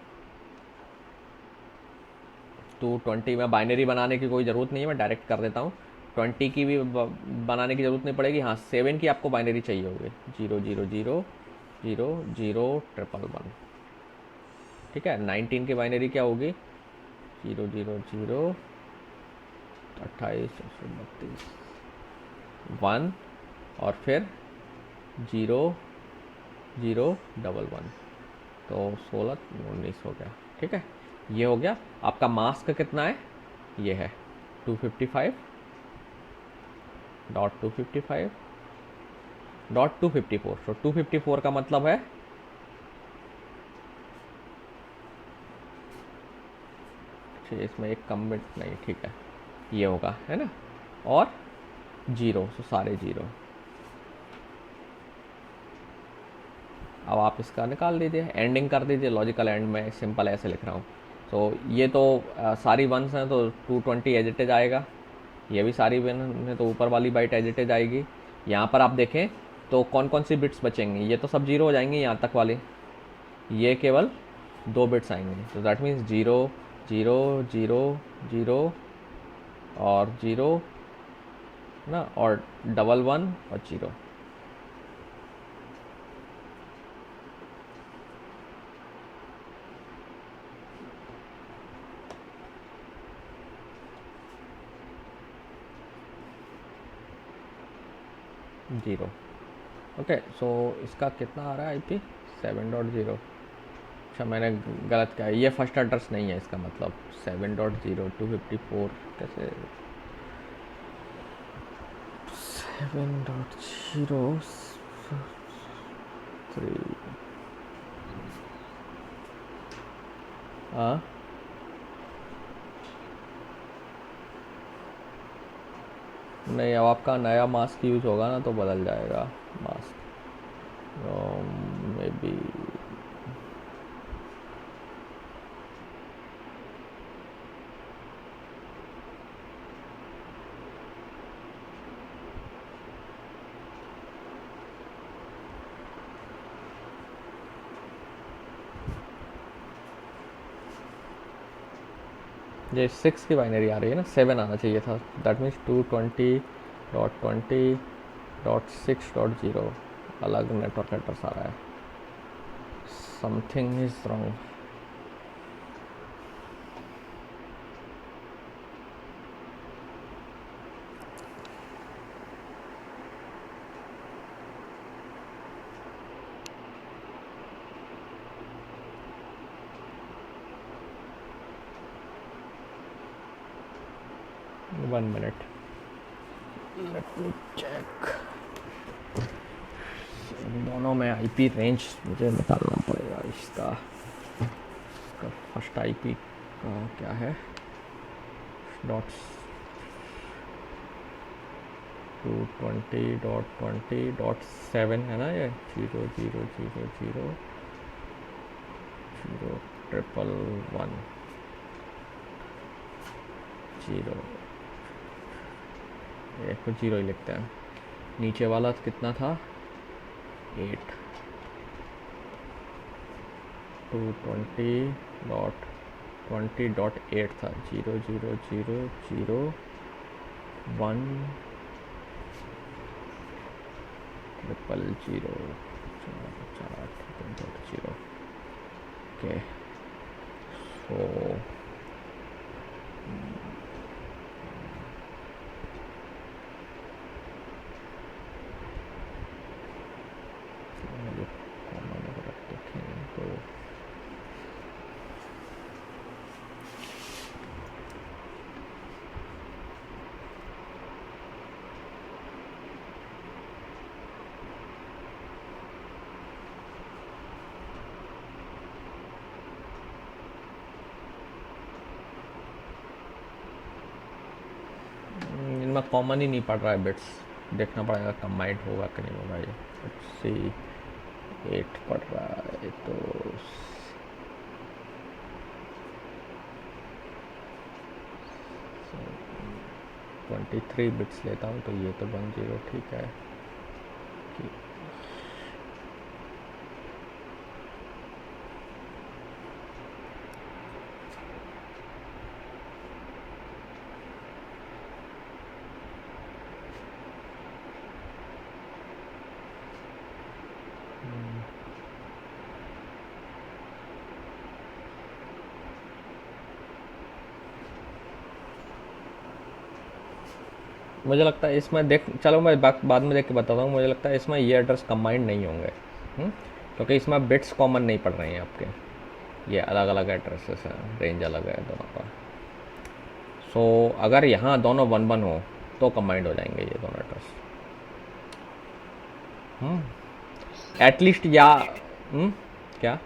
220 में बाइनरी बनाने की कोई ज़रूरत नहीं है, मैं डायरेक्ट कर देता हूँ। 20 की भी बनाने की ज़रूरत नहीं पड़ेगी, हाँ 7 की आपको बाइनरी चाहिए होगी, 000001111। ठीक है, 19 की बाइनरी क्या होगी, 000 2832 1 और फिर 0011, तो 16 19 हो गया। ठीक है, ये हो गया। आपका मास्क कितना है, ये है 255.255.254। तो 254 का मतलब है, इसमें एक कम बिट नहीं, ठीक है, ये होगा, है ना, और 0, तो सारे 0। अब आप इसका निकाल दीजिए, एंडिंग कर दीजिए, लॉजिकल एंड में सिंपल ऐसे लिख रहा हूँ। तो ये तो सारी वंस हैं, तो 220 एज इट इज आएगा, ये भी सारी वन है तो ऊपर वाली बाइट एज इट इज आएगी। यहाँ पर आप देखें तो कौन कौन सी बिट्स बचेंगी, ये तो सब 0 हो जाएंगी, यहाँ तक वाली, ये केवल 2 बिट्स आएंगे। तो दैट मीन्स 0 0 0 0 और 0 ना, और 11 और 0। जीरो। ओके, सो इसका कितना आ रहा है आईपी, 7.0। अच्छा मैंने गलत किया, ये फर्स्ट एड्रेस नहीं है, इसका मतलब 7.0 254 कैसे, 7.0 3 हाँ नहीं, अब आपका नया मास्क यूज होगा ना तो बदल जाएगा। बस मे बी ये 6 की बाइनरी आ रही है ना, 7 आना चाहिए था, दैट मीन्स 220.20.6.0 अलग नेटवर्क एड्रेस आ रहा है, something is wrong. One minute, let me check. दोनों में आईपी रेंज मुझे निकालना पड़ेगा इसका फर्स्ट आईपी का क्या है, डॉट्स 220.20.7 है ना, ये 000000011 एक को जीरो ही लिखते हैं। नीचे वाला कितना था, 8 220.20.8 था, 000010000 ओके। सो इनमें कॉमन ही नहीं पड़ रहा है बिट्स, देखना पड़ेगा कंबाइंड होगा कि नहीं होगा। ये सी 8 पड़ रहा है तो 23 बिट्स लेता हूँ तो ये तो 10 ठीक है। मुझे लगता है इसमें देख, चलो मैं बाद में देख के बताता हूँ, मुझे लगता है इसमें ये एड्रेस कंबाइंड नहीं होंगे, क्योंकि इसमें बिट्स कॉमन नहीं पड़ रहे हैं आपके, ये अलग अलग एड्रेसेस हैं, रेंज अलग है दोनों का। सो अगर यहाँ दोनों 1-1 हो तो कंबाइंड हो जाएंगे ये दोनों एड्रेस, एटलीस्ट या क्या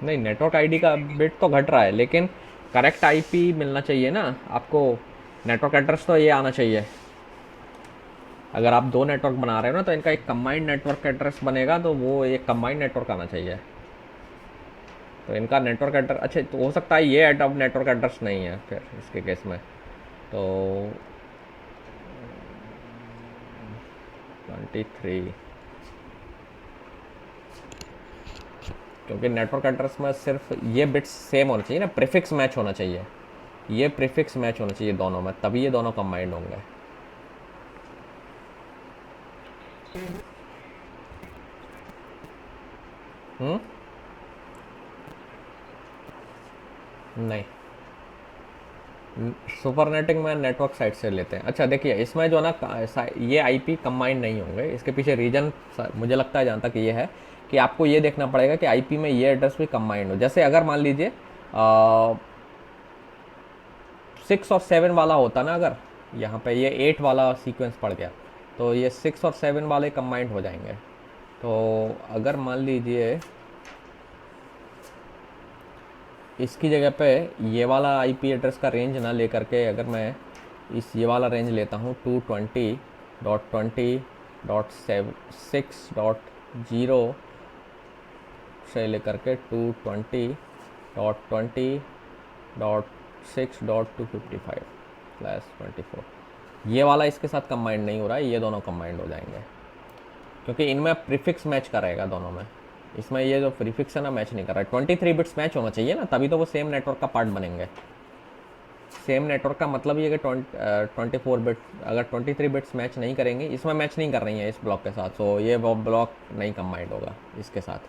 नहीं, नेटवर्क आईडी का बिट तो घट रहा है, लेकिन करेक्ट आईपी मिलना चाहिए ना आपको, नेटवर्क एड्रेस तो ये आना चाहिए। अगर आप दो नेटवर्क बना रहे हो ना तो इनका एक कंबाइंड नेटवर्क एड्रेस बनेगा, तो वो एक कंबाइंड नेटवर्क आना चाहिए। तो इनका नेटवर्क एड्रेस अच्छा तो हो सकता है ये अब नेटवर्क एड्रेस नहीं है फिर इसके केस में, तो 23 क्योंकि नेटवर्क एड्रेस में सिर्फ ये बिट्स सेम होना चाहिए ना, प्रीफिक्स मैच होना चाहिए, ये प्रीफिक्स मैच होना चाहिए दोनों में, तभी ये दोनों कंबाइंड होंगे। नहीं, सुपरनेटिंग में नेटवर्क साइट से लेते हैं। अच्छा देखिए इसमें जो ना ये आईपी कंबाइंड नहीं होंगे, इसके पीछे रीजन मुझे लगता है जहाँ तक ये है कि आपको ये देखना पड़ेगा कि आईपी में ये एड्रेस भी कंबाइंड हो। जैसे अगर मान लीजिए 6 और 7 वाला होता ना, अगर यहाँ पे ये 8 वाला सीक्वेंस पड़ गया तो ये 6 और 7 वाले कंबाइंड हो जाएंगे। तो अगर मान लीजिए इसकी जगह पे ये वाला आईपी एड्रेस का रेंज ना लेकर के अगर मैं ये वाला रेंज लेता हूँ 220.20.6.0 से लेकर के 220.20.6.255 +24, ये वाला इसके साथ कंबाइंड नहीं हो रहा है, ये दोनों कंबाइंड हो जाएंगे क्योंकि इनमें प्रीफिक्स मैच करेगा दोनों में। इसमें ये जो प्रीफिक्स है ना मैच नहीं कर रहा है। 23 बिट्स मैच होना चाहिए ना, तभी तो वो सेम नेटवर्क का पार्ट बनेंगे। सेम नेटवर्क का मतलब ये कि 24 बिट, अगर 23 बिट्स मैच नहीं करेंगे, इसमें मैच नहीं कर रही हैं इस ब्लॉक के साथ, तो ये वो ब्लॉक नहीं कंबाइंड होगा इसके साथ,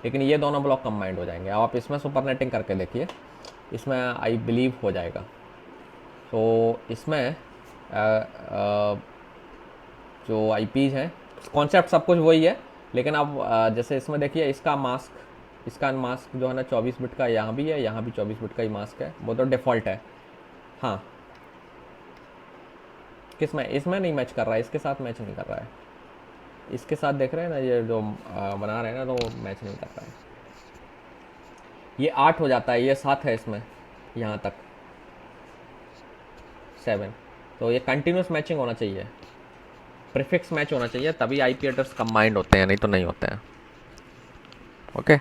लेकिन ये दोनों ब्लॉक कंबाइंड हो जाएंगे। अब आप इसमें सुपर नेटिंग करके देखिए, इसमें आई बिलीव हो जाएगा। तो इसमें जो आईपीज हैं, कॉन्सेप्ट सब कुछ वही है, लेकिन अब जैसे इसमें देखिए इसका मास्क जो है ना 24 बिट का यहाँ भी है, यहाँ भी 24 बिट का ही मास्क है, वो तो डिफ़ॉल्ट है। हाँ, किसमें? इसमें नहीं मैच कर रहा है, इसके साथ मैच नहीं कर रहा है। इसके साथ देख रहे हैं ना, ये जो बना रहे हैं ना, तो वो मैच नहीं कर रहा है। ये 8 हो जाता है, ये 7 है इसमें, यहाँ तक 7, तो ये कंटिन्यूस मैचिंग होना चाहिए, प्रीफिक्स मैच होना चाहिए, तभी आईपी एड्रेस कंबाइंड होते हैं, नहीं तो नहीं होते हैं। ओके,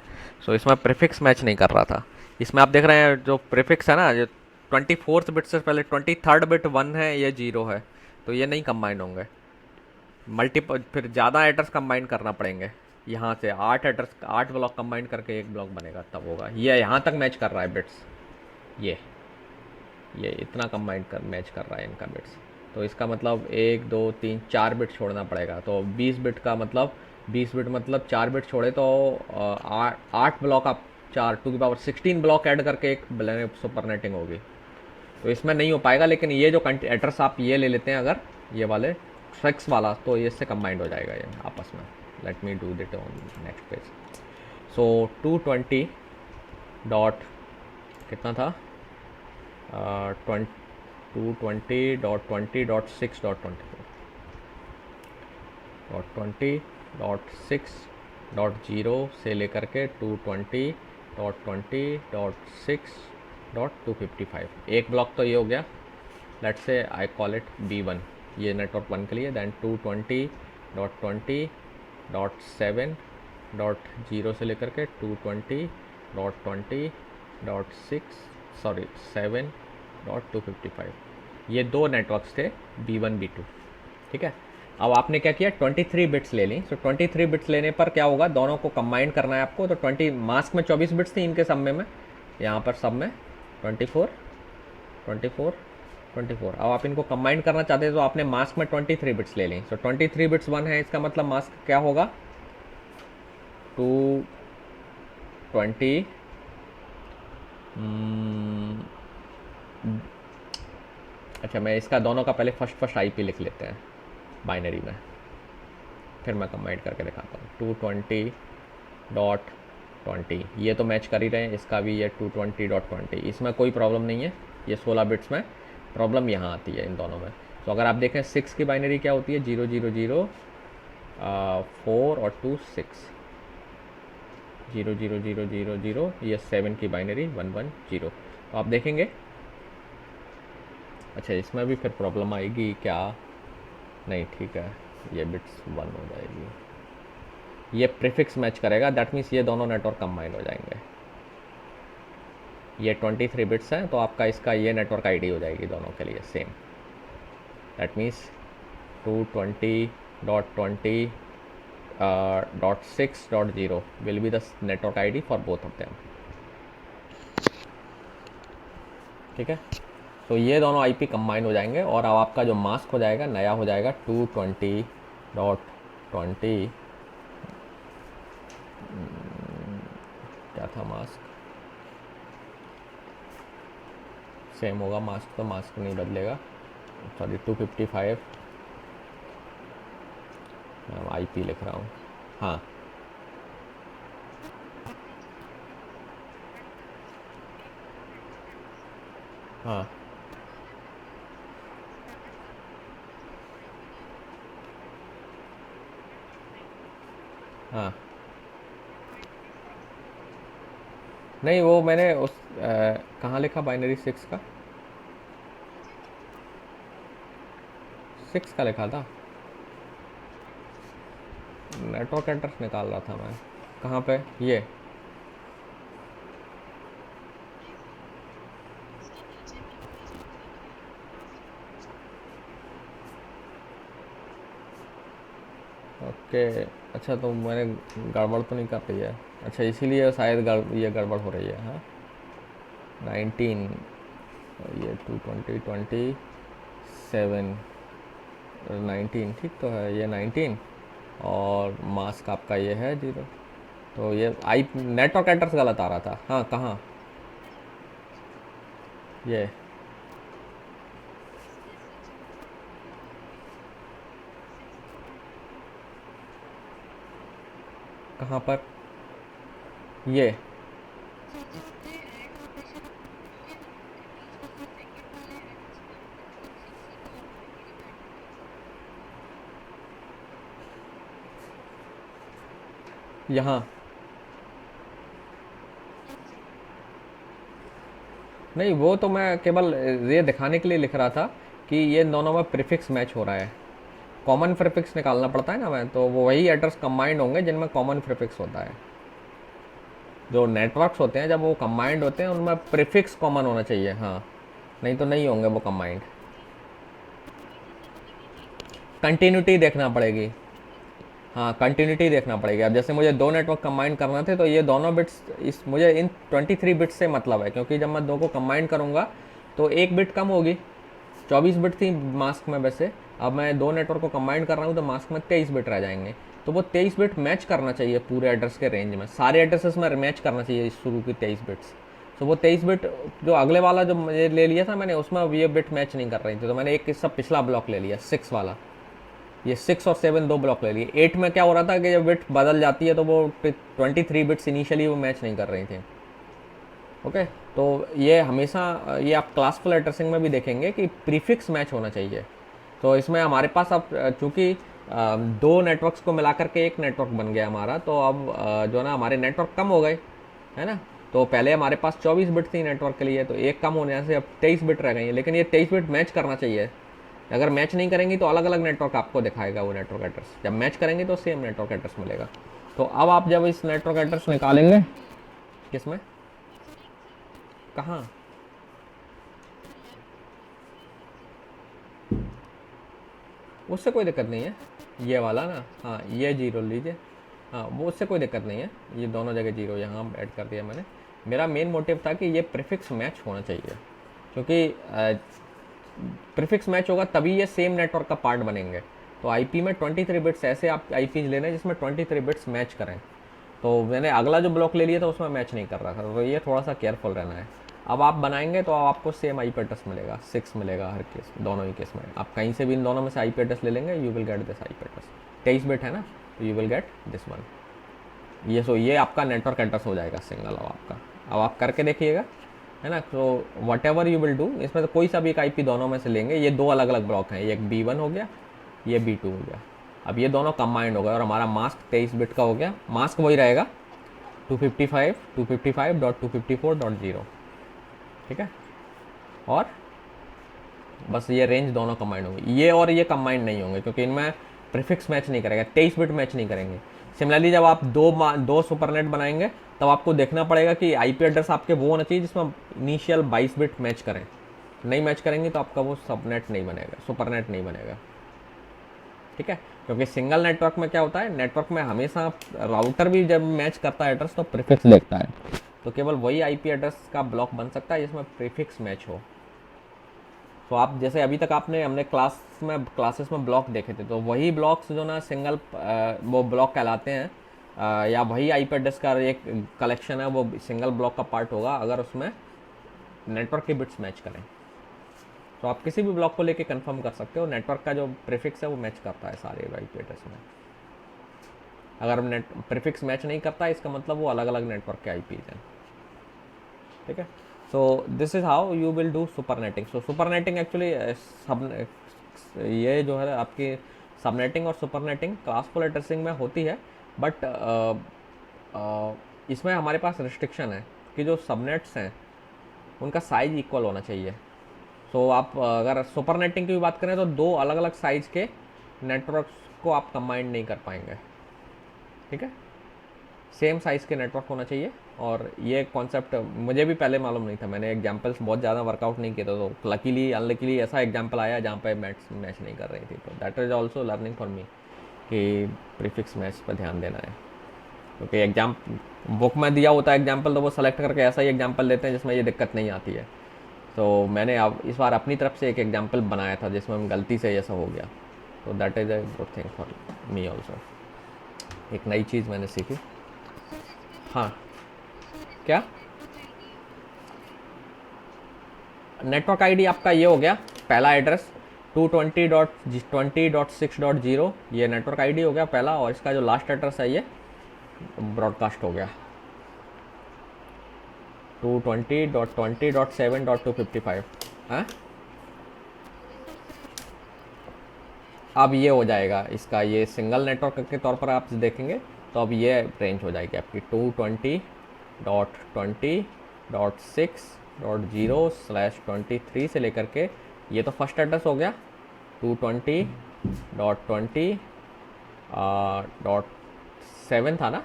सो इसमें प्रीफिक्स मैच नहीं कर रहा था। इसमें आप देख रहे हैं जो प्रीफिक्स है ना, जो 24th बिट से पहले 23rd बिट 1 है, ये 0 है, तो ये नहीं कंबाइंड होंगे। मल्टीपल फिर ज़्यादा एड्रेस कंबाइन करना पड़ेंगे, यहाँ से 8 ब्लॉक कंबाइन करके एक ब्लॉक बनेगा, तब होगा। ये यहाँ तक मैच कर रहा है बिट्स, ये इतना कंबाइन कर मैच कर रहा है इनका बिट्स, तो इसका मतलब 1 2 3 4 बिट छोड़ना पड़ेगा। तो 20 बिट का मतलब 20 बिट मतलब 4 बिट छोड़े तो 8 ब्लॉक आप 4 to the power 16 block add करके एक सुपर नेटिंग होगी, तो इसमें नहीं हो पाएगा। लेकिन ये जो एड्रेस आप ये ले लेते हैं अगर ये वाले 6 वाला, तो ये इससे कंबाइंड हो जाएगा ये आपस में। Let me do that on next page. So 220 dot कितना था, 220.20.6.24 से लेकर के 220.20.6.255, एक ब्लॉक तो ये हो गया। Let's say I call it B1, ये नेटवर्क 1 के लिए। दैन 220.20.7.0 से लेकर के 220.20.6.7.255, ये दो नेटवर्क्स थे B1 B2। ठीक है, अब आपने क्या किया, 23 बिट्स ले ली। सो 23 बिट्स लेने पर क्या होगा, दोनों को कंबाइन करना है आपको। तो 20 मास्क में 24 बिट्स थी, इनके सब में यहाँ पर सब में 24 24 24। अब आप इनको कंबाइन करना चाहते हैं, तो आपने मास्क में 23 बिट्स ले ली। सो 23 बिट्स 1 है, इसका मतलब मास्क क्या होगा, 220 अच्छा, मैं इसका दोनों का पहले फर्स्ट आईपी लिख लेते हैं बाइनरी में, फिर मैं कंबाइन करके दिखाता हूँ। 220.20, ये तो मैच कर ही रहे हैं, इसका भी ये 220.20, इसमें कोई प्रॉब्लम नहीं है। ये 16 बिट्स में प्रॉब्लम यहाँ आती है इन दोनों में। तो अगर आप देखें 6 की बाइनरी क्या होती है, 0 0 0 4 और 2 6, 0 0 0 0 0, ये 7 की बाइनरी 1 1 0। तो आप देखेंगे, अच्छा इसमें भी फिर प्रॉब्लम आएगी क्या, नहीं ठीक है, ये बिट्स 1 हो जाएगी, ये प्रीफिक्स मैच करेगा, दैट मीन्स ये दोनों नेटवर्क कंबाइन हो जाएंगे। ये 23 बिट्स हैं, तो आपका इसका ये नेटवर्क आईडी हो जाएगी दोनों के लिए same. That means 220.20.6.0 will be the network ID for both of them. ठीक है, तो ये दोनों आईपी कंबाइन हो जाएंगे, और अब आपका जो मास्क हो जाएगा नया हो जाएगा 220.20 क्या था मास्क, सेम होगा मास्क, तो मास्क नहीं बदलेगा, सॉरी 255 आईपी लिख रहा हूँ। हाँ हाँ हाँ नहीं वो मैंने उस कहाँ लिखा बाइनरी 6 का, 6 का लिखा था, नेटवर्क एड्रेस निकाल रहा था मैं। कहाँ पे ये? ओके, अच्छा तो मैंने गड़बड़ तो नहीं कर रही है, अच्छा इसीलिए शायद ये गड़बड़ हो रही है। हाँ 19, ये 22027 19 ठीक तो है, ये 19 और मास्क आपका ये है 0। तो ये आई नेटवर्क एड्रेस गलत आ रहा था। हाँ कहाँ? ये कहाँ पर? ये यहाँ नहीं, वो तो मैं केवल ये दिखाने के लिए लिख रहा था कि ये दोनों में प्रीफिक्स मैच हो रहा है। कॉमन प्रीफिक्स निकालना पड़ता है ना मैं, तो वो वही एड्रेस कंबाइंड होंगे जिनमें कॉमन प्रीफिक्स होता है। जो नेटवर्क्स होते हैं जब वो कंबाइंड होते हैं उनमें प्रीफिक्स कॉमन होना चाहिए। हाँ नहीं तो नहीं होंगे वो कंबाइंड। कंटिन्यूटी देखना पड़ेगी। हाँ कंटिन्यूटी देखना पड़ेगी। अब जैसे मुझे दो नेटवर्क कंबाइन करना थे तो ये दोनों बिट्स इस मुझे इन 23 बिट्स से मतलब है, क्योंकि जब मैं दो को कंबाइन करूँगा तो एक बिट कम होगी। 24 बिट थी मास्क में वैसे, अब मैं दो नेटवर्क को कंबाइन कर रहा हूँ तो मास्क में 23 बिट रह जाएंगे। तो वो 23 बिट मैच करना चाहिए पूरे एड्रेस के रेंज में, सारे एड्रेसेस में मैच करना चाहिए इस शुरू की 23 बिट्स। तो वो 23 बिट जो अगले वाला जो मुझे ले लिया था मैंने, उसमें ये बिट मैच नहीं कर रही थी, तो मैंने एक सब पिछला ब्लॉक ले लिया 6 वाला। ये 6 और 7 दो ब्लॉक ले लिए। 8 में क्या हो रहा था कि जब बिट बदल जाती है तो वो 23 बिट्स इनिशियली वो मैच नहीं कर रही थी। ओके, तो ये हमेशा ये आप क्लासफुल एड्रेसिंग में भी देखेंगे कि प्रीफिक्स मैच होना चाहिए। तो इसमें हमारे पास अब चूँकि दो नेटवर्क्स को मिला करके एक नेटवर्क बन गया हमारा, तो अब जो ना हमारे नेटवर्क कम हो गए, है ना। तो पहले हमारे पास 24 बिट थी नेटवर्क के लिए, तो एक कम होने से अब 23 बिट रह गई है, लेकिन ये 23 बिट मैच करना चाहिए। अगर मैच नहीं करेंगी तो अलग अलग नेटवर्क आपको दिखाएगा वो नेटवर्क एड्रेस, जब मैच करेंगे तो सेम नेटवर्क एड्रेस मिलेगा। तो अब आप जब इस नेटवर्क एड्रेस निकालेंगे, किसमें, कहाँ? उससे कोई दिक्कत नहीं है, ये वाला ना, हाँ ये जीरो लीजिए। हाँ वो उससे कोई दिक्कत नहीं है, ये दोनों जगह जीरो यहाँ ऐड कर दिया मैंने। मेरा मेन मोटिव था कि ये प्रीफिक्स मैच होना चाहिए, क्योंकि प्रीफिक्स मैच होगा तभी ये सेम नेटवर्क का पार्ट बनेंगे। तो आईपी में 23 बिट्स ऐसे आप आईपीज लेने जिसमें 23 बिट्स मैच करें। तो मैंने अगला जो ब्लॉक ले लिया था उसमें मैच नहीं कर रहा था, तो ये थोड़ा सा केयरफुल रहना है। अब आप बनाएंगे तो आपको सेम आईपी एड्रेस मिलेगा, 6 मिलेगा हर केस, दोनों ही केस में। आप कहीं से भी इन दोनों में से आईपी एड्रेस ले लेंगे, you will get this IP address. 23 bit है ना, तो you will get this one. ये आपका नेटवर्क एड्रेस हो जाएगा सिंगल। अब आपका, अब आप करके देखिएगा, है ना। तो what ever you will do, इसमें तो कोई सा भी एक आईपी दोनों में से लेंगे। ये दो अलग अलग ब्लॉक हैं, ये एक B1 हो गया, ये B2 हो गया। अब ये दोनों कंबाइंड हो गए और हमारा मास्क 23 बिट का हो गया। मास्क वही रहेगा 255.254.0, ठीक है। और बस ये रेंज दोनों कंबाइंड होंगे, ये और ये कंबाइंड नहीं होंगे क्योंकि इनमें प्रीफिक्स मैच नहीं करेगा, 23 बिट मैच नहीं करेंगे। सिमिलरली जब आप दो सुपरनेट बनाएंगे तब आपको देखना पड़ेगा कि आईपी एड्रेस आपके वो होना चाहिए जिसमें इनिशियल 22 बिट मैच करें। नहीं मैच करेंगे तो आपका वो सबनेट नहीं बनेगा, सुपरनेट नहीं बनेगा, ठीक है। क्योंकि सिंगल नेटवर्क में क्या होता है, नेटवर्क में हमेशा राउटर भी जब मैच करता है एड्रेस तो प्रीफिक्स देखता है। तो केवल वही आईपी एड्रेस का ब्लॉक बन सकता है जिसमें प्रीफिक्स मैच हो। तो आप जैसे अभी तक हमने क्लासेस में ब्लॉक देखे थे, तो वही ब्लॉक्स जो ना सिंगल वो ब्लॉक कहलाते हैं, या वही आईपी एड्रेस का एक कलेक्शन है, वो सिंगल ब्लॉक का पार्ट होगा अगर उसमें नेटवर्क के बिट्स मैच करें। तो आप किसी भी ब्लॉक को लेके कंफर्म कर सकते हो, नेटवर्क का जो प्रीफिक्स है वो मैच करता है सारे आईपी एड्रेस में। अगर नेट प्रीफिक्स मैच नहीं करता है इसका मतलब वो अलग अलग नेटवर्क के आईपीज हैं, ठीक है। So this is how you will do supernetting. So supernetting actually सब ये जो है आपकी सबनेटिंग और सुपरनेटिंग क्लासफुल एड्रेसिंग में होती है, बट इसमें हमारे पास रिस्ट्रिक्शन है। आपके जो सबनेट्स हैं उनका साइज इक्वल होना चाहिए। सो आप अगर सुपर नेटिंग की भी बात करें तो दो अलग अलग साइज के नेटवर्क्स को आप कंबाइन नहीं कर पाएंगे, ठीक है। सेम साइज़ के नेटवर्क होना चाहिए। और ये कॉन्सेप्ट मुझे भी पहले मालूम नहीं था, मैंने एग्जांपल्स बहुत ज़्यादा वर्कआउट नहीं किए थे, तो लकीली अनलकीली ऐसा एग्जांपल आया जहाँ पे मैच नहीं कर रही थी। तो that is also learning for me कि प्रीफिक्स मैच पर ध्यान देना है, क्योंकि एग्जाम बुक में दिया होता है एग्जाम्पल तो वो सेलेक्ट करके ऐसा ही एग्जाम्पल देते हैं जिसमें ये दिक्कत नहीं आती है। तो मैंने अब इस बार अपनी तरफ से एक एग्जाम्पल बनाया था जिसमें गलती से ऐसा हो गया। तो that is a good thing for me also, एक नई चीज़ मैंने सीखी। हाँ, क्या नेटवर्क आईडी आपका ये हो गया, पहला एड्रेस 220.20.6.0 ये नेटवर्क आईडी हो गया पहला, और इसका जो लास्ट एड्रेस है ये ब्रॉडकास्ट हो गया 220.20.7.255। हाँ, अब ये हो जाएगा इसका, ये सिंगल नेटवर्क के तौर पर आप देखेंगे तो अब ये रेंज हो जाएगी आपकी 220.20.6.0/23 से लेकर के, ये तो फर्स्ट एड्रेस हो गया 220.20.7 था ना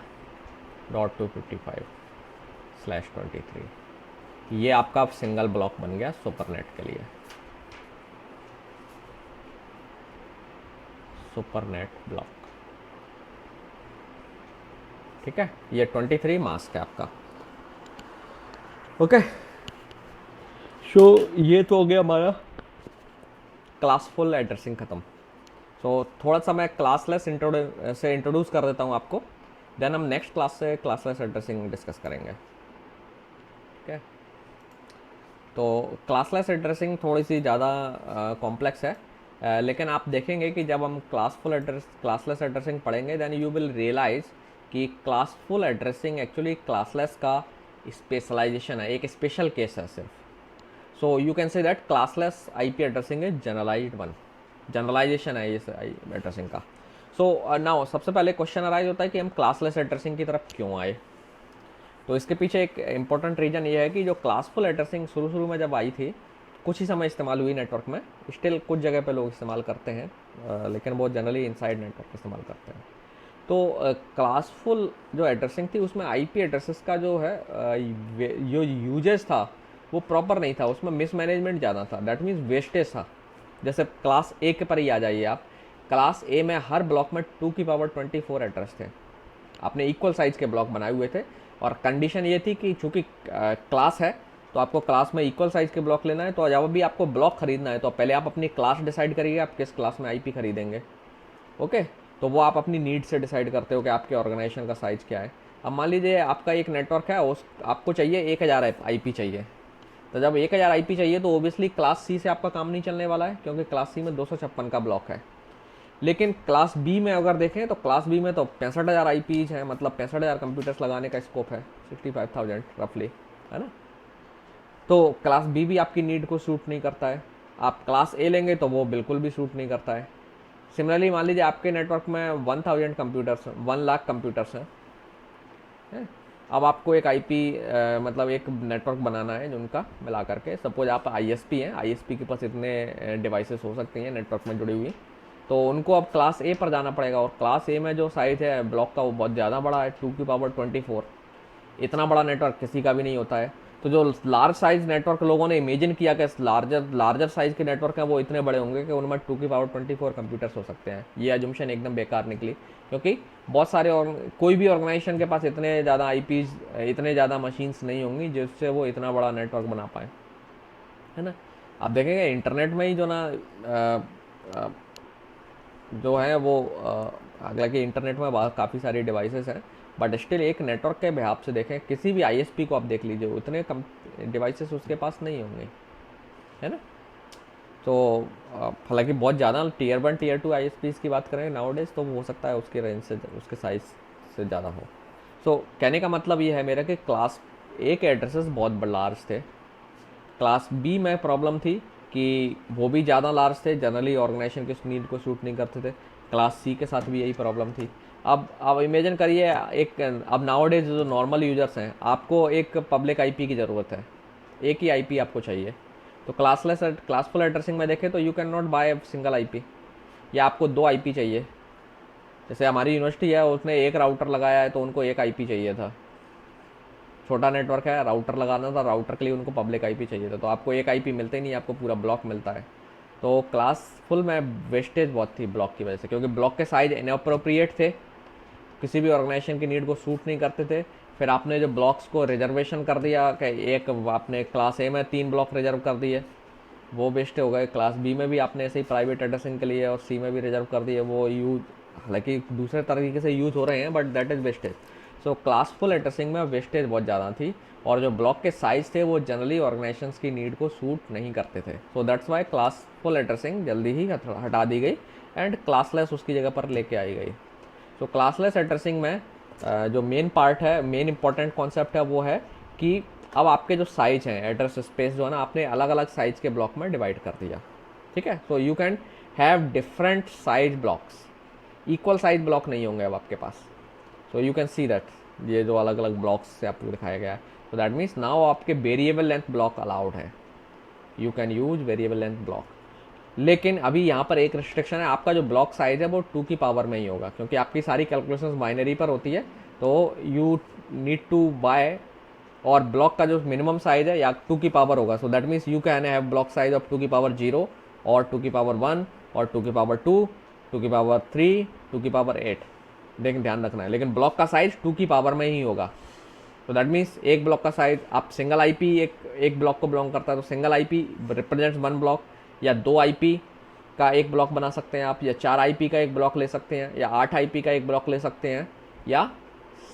.255/23। ये आपका सिंगल ब्लॉक बन गया सुपरनेट के लिए, सुपरनेट ब्लॉक, ठीक है। ये 23 मास्क है आपका, ओके। सो ये तो हो गया हमारा क्लासफुल एड्रेसिंग ख़त्म। सो थोड़ा सा मैं क्लासलेस से इंट्रोड्यूस कर देता हूँ आपको, देन हम नेक्स्ट क्लास से क्लासलेस एड्रेसिंग डिस्कस करेंगे, ठीक है। तो क्लासलेस एड्रेसिंग थोड़ी सी ज़्यादा कॉम्प्लेक्स है, लेकिन आप देखेंगे कि जब हम क्लासलेस एड्रेसिंग पढ़ेंगे देन यू विल रियलाइज़ कि क्लासफुल एड्रेसिंग एक्चुअली क्लासलेस का स्पेशलाइजेशन है, एक स्पेशल केस है सिर्फ। So you can say that classless IP addressing is generalized one, generalization है इस एड्रेसिंग का। सो नाउ सबसे पहले क्वेश्चन अराइज होता है कि हम क्लासलेस एड्रेसिंग की तरफ क्यों आए। तो इसके पीछे एक इम्पॉर्टेंट रीज़न ये है कि जो क्लासफुल एड्रेसिंग शुरू में जब आई थी कुछ ही समय इस्तेमाल हुई नेटवर्क में, स्टिल कुछ जगह पे लोग इस्तेमाल करते हैं, लेकिन वो जनरली इनसाइड नेटवर्क इस्तेमाल करते हैं। तो क्लासफुल जो एड्रेसिंग थी उसमें आईपी एड्रेसेस का जो है जो यूजेस था वो प्रॉपर नहीं था, उसमें मिसमैनेजमेंट ज़्यादा था, दैट मीन्स वेस्टेज था। जैसे क्लास ए के पर ही आ जाइए आप, क्लास ए में हर ब्लॉक में 2 की पावर 24 एड्रेस थे, आपने इक्वल साइज़ के ब्लॉक बनाए हुए थे, और कंडीशन ये थी कि चूँकि क्लास है तो आपको क्लास में इक्वल साइज़ के ब्लॉक लेना है। तो जब भी आपको ब्लॉक खरीदना है तो पहले आप अपनी क्लास डिसाइड करिए आप किस क्लास में आईपी खरीदेंगे, ओके। तो वो आप अपनी नीड से डिसाइड करते हो कि आपके ऑर्गेनाइजेशन का साइज़ क्या है। अब मान लीजिए आपका एक नेटवर्क है, उस आपको चाहिए 1000 आईपी चाहिए, तो जब 1000 आईपी चाहिए तो ओबियसली क्लास सी से आपका काम नहीं चलने वाला है, क्योंकि क्लास सी में 256 का ब्लॉक है। लेकिन क्लास बी में अगर देखें तो क्लास बी में तो 65,000 आईपीज हैं, मतलब 65,000 कंप्यूटर्स लगाने का स्कोप है, 65,000 रफली, है ना। तो क्लास बी भी आपकी नीड को सूट नहीं करता है। आप क्लास ए लेंगे तो वो बिल्कुल भी सूट नहीं करता है। सिमिलरली मान लीजिए आपके नेटवर्क में 1000 कंप्यूटर्स, 1 लाख कंप्यूटर्स हैं, अब आपको एक आईपी मतलब एक नेटवर्क बनाना है जो उनका मिला करके, सपोज आप आईएसपी हैं, आईएसपी के पास इतने डिवाइसेस हो सकते हैं नेटवर्क में जुड़ी हुई, तो उनको अब क्लास ए पर जाना पड़ेगा, और क्लास ए में जो साइज़ है ब्लॉक का वो बहुत ज़्यादा बड़ा है, 2 की पावर 24। इतना बड़ा नेटवर्क किसी का भी नहीं होता है। तो जो लार्ज साइज़ नेटवर्क लोगों ने इमेजिन किया कि लार्जर साइज़ के नेटवर्क हैं वो इतने बड़े होंगे कि उनमें 2 की पावर 24 कंप्यूटर्स हो सकते हैं, ये एजम्पशन एकदम बेकार निकली, क्योंकि बहुत सारे और कोई भी ऑर्गेनाइजेशन के पास इतने ज़्यादा आईपीज, इतने ज़्यादा मशीन्स नहीं होंगी जिससे वो इतना बड़ा नेटवर्क बना पाए, है ना। आप देखेंगे इंटरनेट में ही जो ना जो है वो हालांकि इंटरनेट में काफ़ी सारी डिवाइसेस हैं, बट स्टिल एक नेटवर्क के बिहाफ से देखें किसी भी आईएसपी को आप देख लीजिए उतने कम डिवाइसेस उसके पास नहीं होंगे, है ना। तो हालांकि बहुत ज़्यादा टियर 1 टियर 2 आईएसपीज़ की बात करें नाउडेज तो हो सकता है उसके रेंज से, उसके साइज़ से ज़्यादा हो। सो कहने का मतलब ये है मेरा कि क्लास ए के एड्रेसेस बहुत लार्ज थे, क्लास बी में प्रॉब्लम थी कि वो भी ज़्यादा लार्ज थे, जनरली ऑर्गेनाइजेशन के नीड को सूट नहीं करते थे, क्लास सी के साथ भी यही प्रॉब्लम थी। अब इमेजिन करिए एक, अब नाउअडेज जो नॉर्मल यूजर्स हैं, आपको एक पब्लिक आईपी की ज़रूरत है, एक ही आईपी आपको चाहिए। तो क्लासफुल एड्रेसिंग में देखें तो you can not by single IP, या आपको 2 आईपी चाहिए। जैसे हमारी यूनिवर्सिटी है, उसने एक राउटर लगाया है तो उनको एक आईपी चाहिए था, छोटा नेटवर्क है, राउटर लगाना था, राउटर के लिए उनको पब्लिक आईपी चाहिए था, तो आपको एक आईपी मिलता ही नहीं, आपको पूरा ब्लॉक मिलता है। तो क्लासफुल में वेस्टेज बहुत थी ब्लॉक की वजह से, क्योंकि ब्लॉक के साइज इनअप्रोप्रिएट थे, किसी भी ऑर्गेनाइजेशन की नीड को सूट नहीं करते थे। फिर आपने जो ब्लॉक्स को रिजर्वेशन कर दिया कि एक आपने क्लास ए में 3 ब्लॉक रिजर्व कर दिए, वो वेस्ट हो गए। क्लास बी में भी आपने ऐसे ही प्राइवेट एड्रेसिंग के लिए और सी में भी रिजर्व कर दिए, वो यूज हालांकि दूसरे तरीके से यूज़ हो रहे हैं, but that is wastage. So classful addressing में वेस्टेज बहुत ज़्यादा थी, और जो ब्लॉक के साइज थे वो जनरली ऑर्गेनाइजेशंस की नीड को सूट नहीं करते थे। So that's why classful addressing जल्दी ही हटा दी गई एंड क्लासलेस उसकी जगह पर लेके आई गई। सो क्लासलेस एड्रेसिंग में जो मेन पार्ट है, मेन इंपॉर्टेंट कॉन्सेप्ट है वो है कि अब आपके जो साइज हैं, एड्रेस स्पेस जो है ना, आपने अलग अलग साइज के ब्लॉक में डिवाइड कर दिया, ठीक है। So you can have different size blocks, equal size block नहीं होंगे अब आपके पास। So you can see that, ये जो अलग अलग ब्लॉक्स से आपको दिखाया गया है। सो दैट मीन्स नाउ आपके वेरिएबल लेंथ ब्लॉक अलाउड है, you can use variable length block. लेकिन अभी यहाँ पर एक रिस्ट्रिक्शन है, आपका जो ब्लॉक साइज है वो 2 की पावर में ही होगा, क्योंकि आपकी सारी कैलकुलेशंस बाइनरी पर होती है। तो यू नीड टू बाय, और ब्लॉक का जो मिनिमम साइज है या 2 की पावर होगा। So that means you can have block size of 2 की पावर 0 और 2 की पावर 1 और 2 की पावर 2, 2 की पावर 3, 2 की पावर 8। लेकिन ध्यान रखना है, लेकिन ब्लॉक का साइज 2 की पावर में ही होगा। तो दैट मीन्स एक ब्लॉक का साइज, आप सिंगल आईपी एक ब्लॉक को बिलोंग करता है तो सिंगल आईपी रिप्रेजेंट्स 1 ब्लॉक, या 2 आईपी का एक ब्लॉक बना सकते हैं आप, या 4 आईपी का एक ब्लॉक ले सकते हैं, या 8 आईपी का एक ब्लॉक ले सकते हैं, या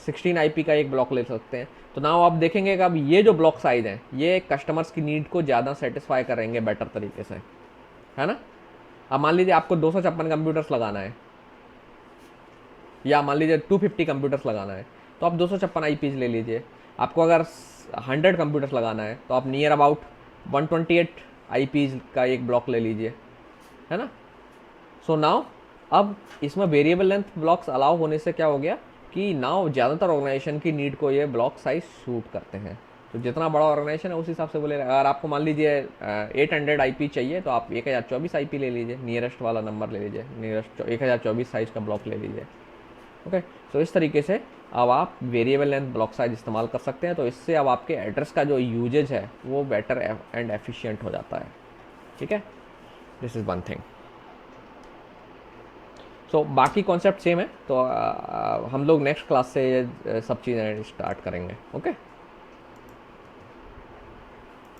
16 आईपी का एक ब्लॉक ले सकते हैं। तो नाउ आप देखेंगे कि अब ये जो ब्लॉक साइज हैं ये कस्टमर्स की नीड को ज़्यादा सेटिस्फाई करेंगे बेटर तरीके से, है ना। अब मान लीजिए आपको 256 कंप्यूटर्स लगाना है, या मान लीजिए 250 कंप्यूटर्स लगाना है, तो आप 256 आईपीज ले लीजिए। आपको अगर 100 कंप्यूटर्स लगाना है तो आप नियर अबाउट 128 आईपीज का एक ब्लॉक ले लीजिए, है ना। सो नाउ अब इसमें वेरिएबल लेंथ ब्लॉक्स अलाउ होने से क्या हो गया कि नाउ ज़्यादातर ऑर्गेनाइजेशन की नीड को ये ब्लॉक साइज सूट करते हैं। तो जितना बड़ा ऑर्गेनाइजेशन है उस हिसाब से बोले, अगर आपको मान लीजिए 800 आईपी चाहिए तो आप 1024 आईपी ले लीजिए, नियरेस्ट वाला नंबर ले लीजिए, नियरेस्ट 1024 साइज का ब्लॉक ले लीजिए। ओके, तो इस तरीके से अब आप वेरिएबल लेंथ ब्लॉक साइज इस्तेमाल कर सकते हैं। तो इससे अब आपके एड्रेस का जो यूजेज है वो बेटर एंड एफिशिएंट हो जाता है, ठीक है। This is one thing. So बाकी कॉन्सेप्ट सेम है, तो हम लोग नेक्स्ट क्लास से सब चीज़ें स्टार्ट करेंगे। ओके।